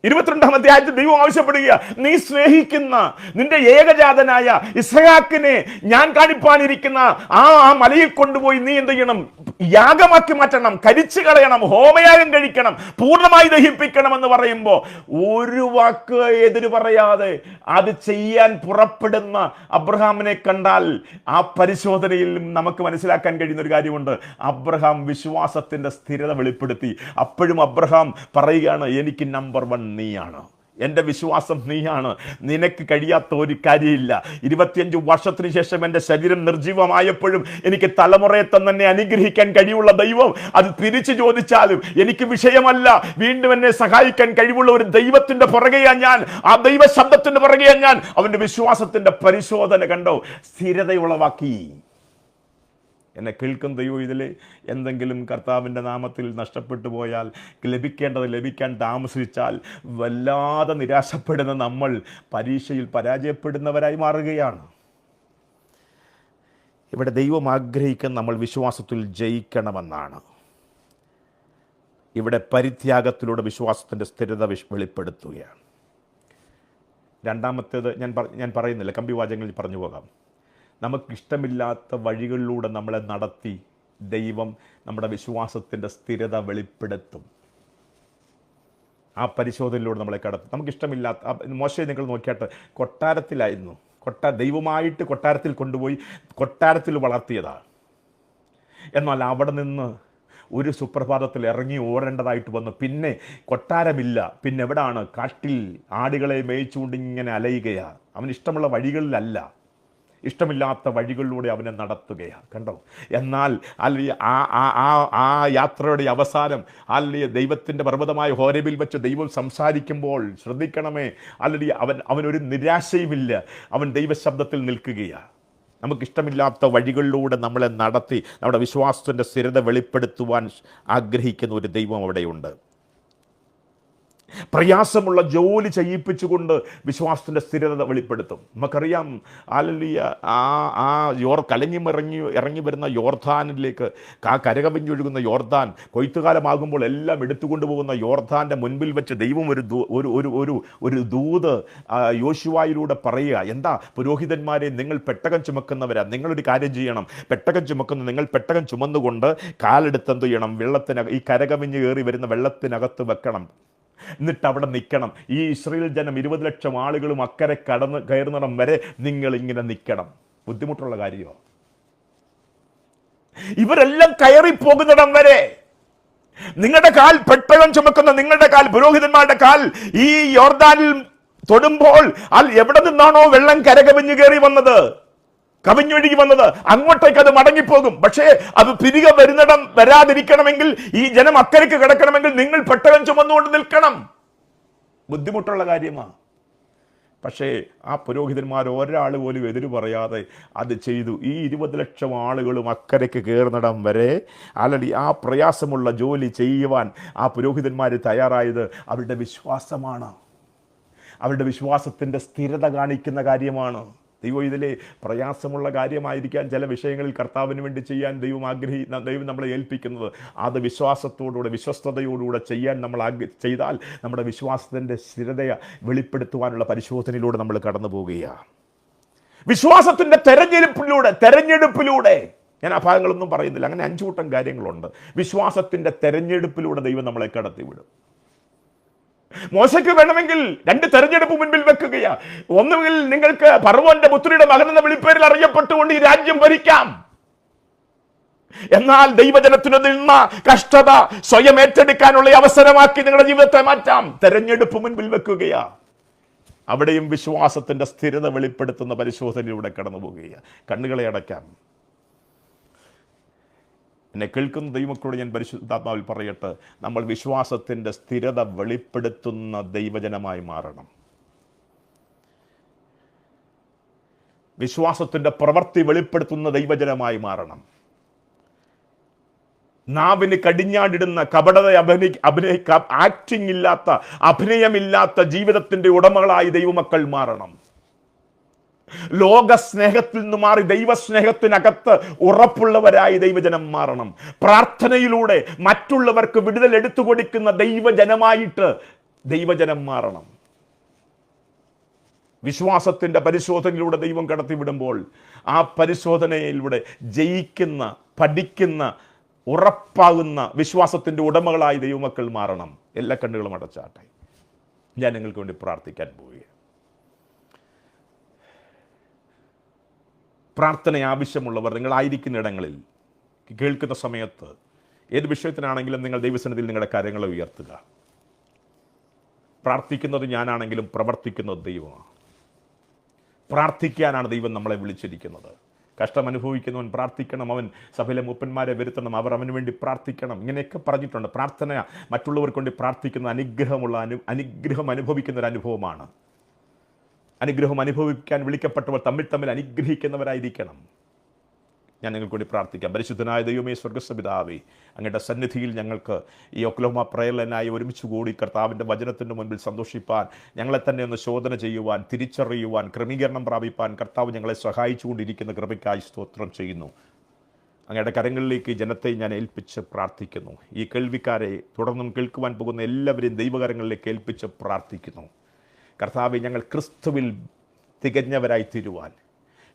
22-ാം അധ്യായത്തിൽ ദൈവം ആവശ്യപ്പെടുക, നീ സ്നേഹിക്കുന്ന നിന്റെ ഏകജാതനായ ഇസ്ഹാക്കിനെ ഞാൻ കാണിപ്പാനിരിക്കുന്ന ആ മലയിൽ കൊണ്ടുപോയി നീ എന്ത് ചെയ്യണം? യാഗമാക്കി മാറ്റണം, കരിച്ചു കളയണം, ഹോമയാഗം കഴിക്കണം, പൂർണ്ണമായി ദഹിപ്പിക്കണം എന്ന് പറയുമ്പോൾ ഒരു വാക്ക് എതിര് പറയാതെ അത് ചെയ്യാൻ പുറപ്പെടുന്ന അബ്രഹാമിനെ കണ്ടാൽ ആ പരിശോധനയിൽ നമുക്ക് മനസ്സിലാക്കാൻ കഴിയുന്ന ഒരു കാര്യമുണ്ട്. അബ്രഹാം വിശ്വാസത്തിന്റെ സ്ഥിരത വെളിപ്പെടുത്തി. അപ്പോഴും അബ്രഹാം പറയുകയാണ്, എനിക്ക് നമ്പർ 1 നീയാണ്, എൻ്റെ വിശ്വാസം നീയാണ്, നിനക്ക് കഴിയാത്ത ഒരു കാര്യമില്ല. 25 വർഷത്തിന് ശേഷം എൻ്റെ ശരീരം നിർജീവമായപ്പോഴും എനിക്ക് തലമുറയെ തന്നെ അനുഗ്രഹിക്കാൻ കഴിവുള്ള ദൈവം അത് തിരിച്ചു ചോദിച്ചാലും എനിക്ക് വിഷയമല്ല. വീണ്ടും എന്നെ സഹായിക്കാൻ കഴിവുള്ള ഒരു ദൈവത്തിന്റെ പുറകെയാ ഞാൻ, ആ ദൈവ ശബ്ദത്തിന്റെ പുറകെയാ ഞാൻ. അവന്റെ വിശ്വാസത്തിന്റെ പരിശോധന കണ്ടോ, സ്ഥിരതയുളവാക്കി. എന്നെ കേൾക്കുന്ന ദൈവം, ഇതിൽ എന്തെങ്കിലും കർത്താവിൻ്റെ നാമത്തിൽ നഷ്ടപ്പെട്ടു പോയാൽ, ലഭിക്കേണ്ടത് ലഭിക്കാൻ താമസിച്ചാൽ വല്ലാതെ നിരാശപ്പെടുന്ന നമ്മൾ പരീക്ഷയിൽ പരാജയപ്പെടുന്നവരായി മാറുകയാണ്. ഇവിടെ ദൈവം ആഗ്രഹിക്കുന്ന നമ്മൾ വിശ്വാസത്തിൽ ജയിക്കണമെന്നാണ്. ഇവിടെ പരിത്യാഗത്തിലൂടെ വിശ്വാസത്തിൻ്റെ സ്ഥിരത വെളിപ്പെടുത്തുകയാണ്. രണ്ടാമത്തേത് ഞാൻ പറയുന്നില്ല, കമ്പിവാചകങ്ങളിൽ പറഞ്ഞു പോകാം. നമുക്കിഷ്ടമില്ലാത്ത വഴികളിലൂടെ നമ്മളെ നടത്തി ദൈവം നമ്മുടെ വിശ്വാസത്തിൻ്റെ സ്ഥിരത വെളിപ്പെടുത്തും. ആ പരിശോധനയിലൂടെ നമ്മളെ കടത്തും. നമുക്കിഷ്ടമില്ലാത്ത മോശയെ നിങ്ങൾ നോക്കിയാട്ട്, കൊട്ടാരത്തിലായിരുന്നു, ദൈവമായിട്ട് കൊട്ടാരത്തിൽ കൊണ്ടുപോയി കൊട്ടാരത്തിൽ വളർത്തിയതാണ്. എന്നാൽ അവിടെ നിന്ന് ഒരു സുപ്രഭാതത്തിൽ ഇറങ്ങി ഓടേണ്ടതായിട്ട് വന്നു. പിന്നെ കൊട്ടാരമില്ല, പിന്നെ എവിടാണ്? കാട്ടിൽ ആടുകളെ മേയിച്ചുകൊണ്ട് ഇങ്ങനെ അലയുകയാണ്. അവന് ഇഷ്ടമുള്ള വഴികളിലല്ല, ഇഷ്ടമില്ലാത്ത വഴികളിലൂടെ അവനെ നടത്തുകയാണ്. കണ്ടോ? എന്നാൽ അല്ലെങ്കിൽ ആ യാത്രയുടെ അവസാനം അല്ലെങ്കിൽ ദൈവത്തിൻ്റെ പർവ്വതമായ ഹോരേബിൽ വെച്ച് ദൈവം സംസാരിക്കുമ്പോൾ ശ്രദ്ധിക്കണമേ, അല്ലെങ്കിൽ അവനൊരു നിരാശയുമില്ല, അവൻ ദൈവശബ്ദത്തിൽ നിൽക്കുകയാണ്. നമുക്കിഷ്ടമില്ലാത്ത വഴികളിലൂടെ നമ്മളെ നടത്തി നമ്മുടെ വിശ്വാസത്തിൻ്റെ സ്ഥിരത വെളിപ്പെടുത്തുവാൻ ആഗ്രഹിക്കുന്ന ഒരു ദൈവം അവിടെയുണ്ട്. പ്രയാസമുള്ള ജോലി ചെയ്യിപ്പിച്ചുകൊണ്ട് വിശ്വാസത്തിൻ്റെ സ്ഥിരത വെളിപ്പെടുത്തും. നമുക്കറിയാം, ഇറങ്ങി വരുന്ന യോർദാനിലേക്ക്, കരകവിഞ്ഞൊഴുകുന്ന യോർദാൻ, കൊയ്ത്തുകാലമാകുമ്പോൾ എല്ലാം എടുത്തുകൊണ്ടു പോകുന്ന യോർദാൻ്റെ മുൻപിൽ വെച്ച് ദൈവം ഒരു ദൂത് യോശുവായിലൂടെ പറയുക. എന്താ? പുരോഹിതന്മാരെ, നിങ്ങൾ പെട്ടകം ചുമക്കുന്നവരാ, നിങ്ങളൊരു കാര്യം ചെയ്യണം. പെട്ടകം ചുമക്കുന്ന നിങ്ങൾ പെട്ടകം ചുമന്നുകൊണ്ട് കാലെടുത്ത് എന്ത് ചെയ്യണം? ഈ കരകവിഞ്ഞ് കയറി വരുന്ന വെള്ളത്തിനകത്ത് വെക്കണം. എന്നിട്ട് അവിടെ നിൽക്കണം. ഈ ഇസ്രായേൽ ജനം 20 ലക്ഷം ആളുകളും അക്കരെ കയറുന്നിടം വരെ നിങ്ങൾ ഇങ്ങനെ നിൽക്കണം. ബുദ്ധിമുട്ടുള്ള കാര്യമോ? ഇവരെല്ലാം കയറിപ്പോകുന്നിടം വരെ നിങ്ങളുടെ കാൽ, പെട്ടകം ചുമക്കുന്ന നിങ്ങളുടെ കാൽ, പുരോഹിതന്മാരുടെ കാൽ ഈ യോർദാനിൽ തൊടുമ്പോൾ എവിടെ നിന്നാണോ വെള്ളം കരകവിഞ്ഞു കയറി വന്നത്, കവിഞ്ഞൊഴുകി വന്നത്, അങ്ങോട്ടേക്ക് അത് മടങ്ങിപ്പോകും. പക്ഷേ അത് തിരികെ വരാതിരിക്കണമെങ്കിൽ, ഈ ജനം അക്കരയ്ക്ക് കിടക്കണമെങ്കിൽ നിങ്ങൾ പെട്ടകം ചുമന്നുകൊണ്ട് നിൽക്കണം. ബുദ്ധിമുട്ടുള്ള കാര്യമാണ്. പക്ഷേ ആ പുരോഹിതന്മാർ ഒരാൾ പോലും എതിര് പറയാതെ അത് ചെയ്തു. ഈ 20 ലക്ഷം ആളുകളും അക്കരയ്ക്ക് കയറുന്നിടം വരെ അല്ലെങ്കിൽ ആ പ്രയാസമുള്ള ജോലി ചെയ്യുവാൻ ആ പുരോഹിതന്മാർ തയ്യാറായത് അവരുടെ വിശ്വാസമാണ്, അവരുടെ വിശ്വാസത്തിൻ്റെ സ്ഥിരത കാണിക്കുന്ന കാര്യമാണ്. ദൈവം ഇതിലെ പ്രയാസമുള്ള കാര്യമായിരിക്കാൻ ചില വിഷയങ്ങളിൽ കർത്താവിന് വേണ്ടി ചെയ്യാൻ ദൈവം നമ്മളെ ഏൽപ്പിക്കുന്നത്. അത് വിശ്വാസത്തോടുകൂടെ, വിശ്വസ്തയോടുകൂടെ ചെയ്യാൻ ചെയ്താൽ നമ്മുടെ വിശ്വാസത്തിൻ്റെ സ്ഥിരതയെ വെളിപ്പെടുത്തുവാനുള്ള പരിശോധനയിലൂടെ നമ്മൾ കടന്നു പോവുകയാണ്. വിശ്വാസത്തിൻ്റെ തെരഞ്ഞെടുപ്പിലൂടെ ഞാൻ ആ ഭാഗങ്ങളൊന്നും പറയുന്നില്ല. അങ്ങനെ 5 കൂട്ടം കാര്യങ്ങളുണ്ട്. വിശ്വാസത്തിൻ്റെ തെരഞ്ഞെടുപ്പിലൂടെ ദൈവം നമ്മളെ കടത്തിവിടും. മോശയ്ക്ക് വേണമെങ്കിൽ 2 തെരഞ്ഞെടുപ്പ് മുൻപിൽ വെക്കുകയാ. ഒന്നുകിൽ നിങ്ങൾക്ക് ഫറവോന്റെ പുത്രിയുടെ മകൻ എന്ന വിളിപ്പേരിൽ അറിയപ്പെട്ടുകൊണ്ട് ഈ രാജ്യം ഭരിക്കാം. എന്നാൽ ദൈവജനത്തിന് നിന്ന കഷ്ടത സ്വയം ഏറ്റെടുക്കാനുള്ള അവസരമാക്കി നിങ്ങളുടെ ജീവിതത്തെ മാറ്റാം. തെരഞ്ഞെടുപ്പ് മുൻപിൽ വെക്കുകയാ. അവിടെയും വിശ്വാസത്തിന്റെ സ്ഥിരത വെളിപ്പെടുത്തുന്ന പരിശോധനയിലൂടെ കടന്നു പോവുകയാണ്. കണ്ണുകളെ അടയ്ക്കാം. എന്നെ കേൾക്കുന്ന ദൈവമക്കളോട് ഞാൻ പരിശുദ്ധാത്മാവിൽ പറയട്ടെ, നമ്മൾ വിശ്വാസത്തിൻ്റെ സ്ഥിരത വെളിപ്പെടുത്തുന്ന ദൈവജനമായി മാറണം. വിശ്വാസത്തിൻ്റെ പ്രവൃത്തി വെളിപ്പെടുത്തുന്ന ദൈവജനമായി മാറണം. നാവിന് കടിഞ്ഞാടിടുന്ന കപടത ആക്ടിങ് ഇല്ലാത്ത, അഭിനയമില്ലാത്ത ജീവിതത്തിൻ്റെ ഉടമകളായി ദൈവമക്കൾ മാറണം. ലോക സ്നേഹത്തിൽ നിന്ന് മാറി ദൈവസ്നേഹത്തിനകത്ത് ഉറപ്പുള്ളവരായി ദൈവജനം മാറണം. പ്രാർത്ഥനയിലൂടെ മറ്റുള്ളവർക്ക് വിടുതൽ എടുത്തു കൊടുക്കുന്ന ദൈവജനമായിട്ട് ദൈവജനം മാറണം. വിശ്വാസത്തിൻ്റെ പരിശോധനയിലൂടെ ദൈവം കടത്തിവിടുമ്പോൾ ആ പരിശോധനയിലൂടെ ജയിക്കുന്ന, പഠിക്കുന്ന, ഉറപ്പാകുന്ന വിശ്വാസത്തിൻ്റെ ഉടമകളായി ദൈവമക്കൾ മാറണം. എല്ലാ കണ്ണുകളും അടച്ചാട്ടെ. ഞാൻ നിങ്ങൾക്ക് വേണ്ടി പ്രാർത്ഥിക്കാൻ പോവുകയാണ്. പ്രാർത്ഥന ആവശ്യമുള്ളവർ നിങ്ങളായിരിക്കുന്ന ഇടങ്ങളിൽ കേൾക്കുന്ന സമയത്ത് ഏത് വിഷയത്തിനാണെങ്കിലും നിങ്ങൾ ദൈവസന്നിധിയിൽ നിങ്ങളുടെ കാര്യങ്ങളെ ഉയർത്തുക. പ്രാർത്ഥിക്കുന്നത് ഞാനാണെങ്കിലും പ്രവർത്തിക്കുന്നത് ദൈവമാണ്. പ്രാർത്ഥിക്കാനാണ് ദൈവം നമ്മളെ വിളിച്ചിരിക്കുന്നത്. കഷ്ടം അനുഭവിക്കുന്നവൻ പ്രാർത്ഥിക്കണം, അവൻ സഭയിലെ മൂപ്പന്മാരെ വരുത്തണം, അവർ അവന് വേണ്ടി പ്രാർത്ഥിക്കണം, ഇങ്ങനെയൊക്കെ പറഞ്ഞിട്ടുണ്ട്. പ്രാർത്ഥന മറ്റുള്ളവർക്ക് വേണ്ടി പ്രാർത്ഥിക്കുന്ന അനുഗ്രഹം അനുഭവിക്കുന്ന ഒരു അനുഭവമാണ്. അനുഗ്രഹം അനുഭവിക്കാൻ വിളിക്കപ്പെട്ടവർ തമ്മിൽ അനുഗ്രഹിക്കുന്നവരായിരിക്കണം. ഞാൻ നിങ്ങൾക്ക് വേണ്ടി പ്രാർത്ഥിക്കാം. പരിശുദ്ധനായ ദൈവമേ, സ്വർഗ്ഗസ്ഥപിതാവേ, അങ്ങയുടെ സന്നിധിയിൽ ഞങ്ങൾക്ക് ഈ ഒക്ലഹോമ പ്രയർ ലൈനായി ഒരുമിച്ച് കൂടി കർത്താവിൻ്റെ വചനത്തിൻ്റെ മുൻപിൽ സന്തോഷിപ്പാൻ, ഞങ്ങളെ തന്നെ ഒന്ന് ശോധന ചെയ്യുവാൻ, തിരിച്ചറിയുവാൻ, ക്രമീകരണം പ്രാപിപ്പാൻ കർത്താവ് ഞങ്ങളെ സഹായിച്ചുകൊണ്ടിരിക്കുന്ന കൃപയ്ക്കായി സ്തോത്രം ചെയ്യുന്നു. അങ്ങയുടെ കരങ്ങളിലേക്ക് ജനത്തെ ഞാൻ ഏൽപ്പിച്ച് പ്രാർത്ഥിക്കുന്നു. ഈ കേൾവിക്കാരെ, തുടർന്നും കേൾക്കുവാൻ പോകുന്ന എല്ലാവരെയും ദൈവകരങ്ങളിലേക്ക് ഏൽപ്പിച്ച് പ്രാർത്ഥിക്കുന്നു. കർത്താവെ, ഞങ്ങൾ ക്രിസ്തുവിൽ തികഞ്ഞവരായി തീരുവാൻ,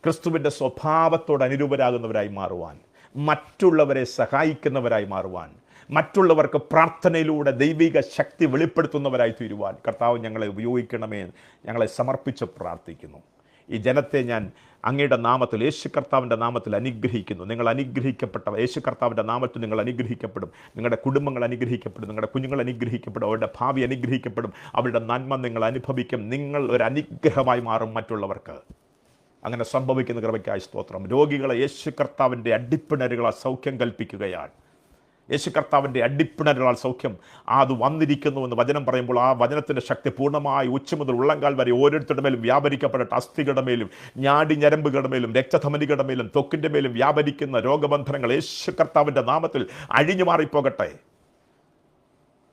ക്രിസ്തുവിൻ്റെ സ്വഭാവത്തോട് അനുരൂപരാകുന്നവരായി മാറുവാൻ, മറ്റുള്ളവരെ സഹായിക്കുന്നവരായി മാറുവാൻ, മറ്റുള്ളവർക്ക് പ്രാർത്ഥനയിലൂടെ ദൈവിക ശക്തി വെളിപ്പെടുത്തുന്നവരായി തീരുവാൻ കർത്താവ് ഞങ്ങളെ ഉപയോഗിക്കണമേ. ഞങ്ങളെ സമർപ്പിച്ച് പ്രാർത്ഥിക്കുന്നു. ഈ ജനത്തെ ഞാൻ അങ്ങയുടെ നാമത്തിൽ, യേശു കർത്താവിൻ്റെ നാമത്തിൽ അനുഗ്രഹിക്കുന്നു. നിങ്ങൾ അനുഗ്രഹിക്കപ്പെട്ട യേശു കർത്താവിൻ്റെ നാമത്തിൽ നിങ്ങൾ അനുഗ്രഹിക്കപ്പെടും. നിങ്ങളുടെ കുടുംബങ്ങൾ അനുഗ്രഹിക്കപ്പെടും, നിങ്ങളുടെ കുഞ്ഞുങ്ങൾ അനുഗ്രഹിക്കപ്പെടും, അവരുടെ ഭാവി അനുഗ്രഹിക്കപ്പെടും, അവരുടെ നന്മ നിങ്ങൾ അനുഭവിക്കും. നിങ്ങൾ ഒരു അനുഗ്രഹമായി മാറും മറ്റുള്ളവർക്ക്. അങ്ങനെ സംഭവിക്കുന്ന കൃപയ്ക്കായി സ്തോത്രം. രോഗികളെ യേശു കർത്താവിൻ്റെ അടിപ്പിണരുകളാൽ സൗഖ്യം കൽപ്പിക്കുകയാണ്. യേശു കർത്താവിൻ്റെ അടിപ്പിണരുകളാൽ സൗഖ്യം അത് വന്നിരിക്കുന്നുവെന്ന് വചനം പറയുമ്പോൾ ആ വചനത്തിൻ്റെ ശക്തി പൂർണ്ണമായി ഉച്ച മുതൽ ഉള്ളങ്കാൽ വരെ ഓരോരുത്തരുടെ മേലും വ്യാപരിക്കപ്പെടട്ടെ. അസ്ഥികളുടെ മേലും, ഞരമ്പുകളുടെ മേലും, രക്തധമനികളുടെ മേലും, ത്വക്കിൻ്റെ മേലും വ്യാപരിക്കുന്ന രോഗബന്ധനങ്ങൾ യേശു കർത്താവിൻ്റെ നാമത്തിൽ അഴിഞ്ഞു മാറിപ്പോകട്ടെ.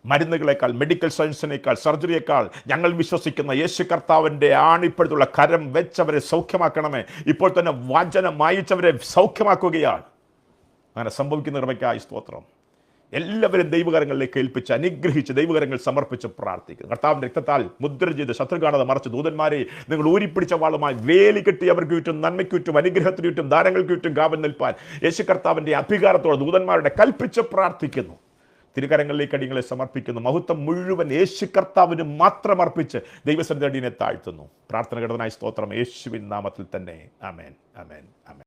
മരുന്നുകളെക്കാൾ, മെഡിക്കൽ സയൻസിനേക്കാൾ, സർജറിയേക്കാൾ ഞങ്ങൾ വിശ്വസിക്കുന്ന യേശു കർത്താവിൻ്റെ ആണിപ്പഴുത്തുള്ള കരം വെച്ചവരെ സൗഖ്യമാക്കണമേ. ഇപ്പോൾ തന്നെ വചനം വായിച്ചവരെ സൗഖ്യമാക്കുകയാണ്. അങ്ങനെ സംഭവിക്കുന്ന കൃപയ്ക്കായി സ്തോത്രം. എല്ലാവരും ദൈവകരങ്ങളിലേക്ക് ഏൽപ്പിച്ച് അനുഗ്രഹിച്ച് ദൈവകരങ്ങൾ സമർപ്പിച്ച് പ്രാർത്ഥിക്കുന്നു. കർത്താവിൻ്റെ രക്തത്താൽ മുദ്ര ചെയ്ത് ശത്രു കാണാതെ മറിച്ച് ദൂതന്മാരെ നിങ്ങൾ ഊരിപ്പിടിച്ച വാളുമായി വേലി കെട്ടി അവർക്ക് ചുറ്റും, നന്മയ്ക്ക് ചുറ്റും, അനുഗ്രഹത്തിന് ചുറ്റും, ദാനങ്ങൾക്ക് ചുറ്റും കാവൽ നിൽപ്പാൻ യേശു കർത്താവിൻ്റെ അധികാരത്തോടെ ദൂതന്മാരുടെ കൽപ്പിച്ച് പ്രാർത്ഥിക്കുന്നു. തിരുകരങ്ങളിലേക്ക് അടിയങ്ങളെ സമർപ്പിക്കുന്നു. മഹത്വം മുഴുവൻ യേശു കർത്താവിന് മാത്രം അർപ്പിച്ച് ദൈവസന്നിധിയെ താഴ്ത്തുന്നു. പ്രാർത്ഥന ഘടനായി സ്തോത്രം യേശുവിൻ നാമത്തിൽ തന്നെ. ആമേൻ, ആമേൻ, ആമേൻ.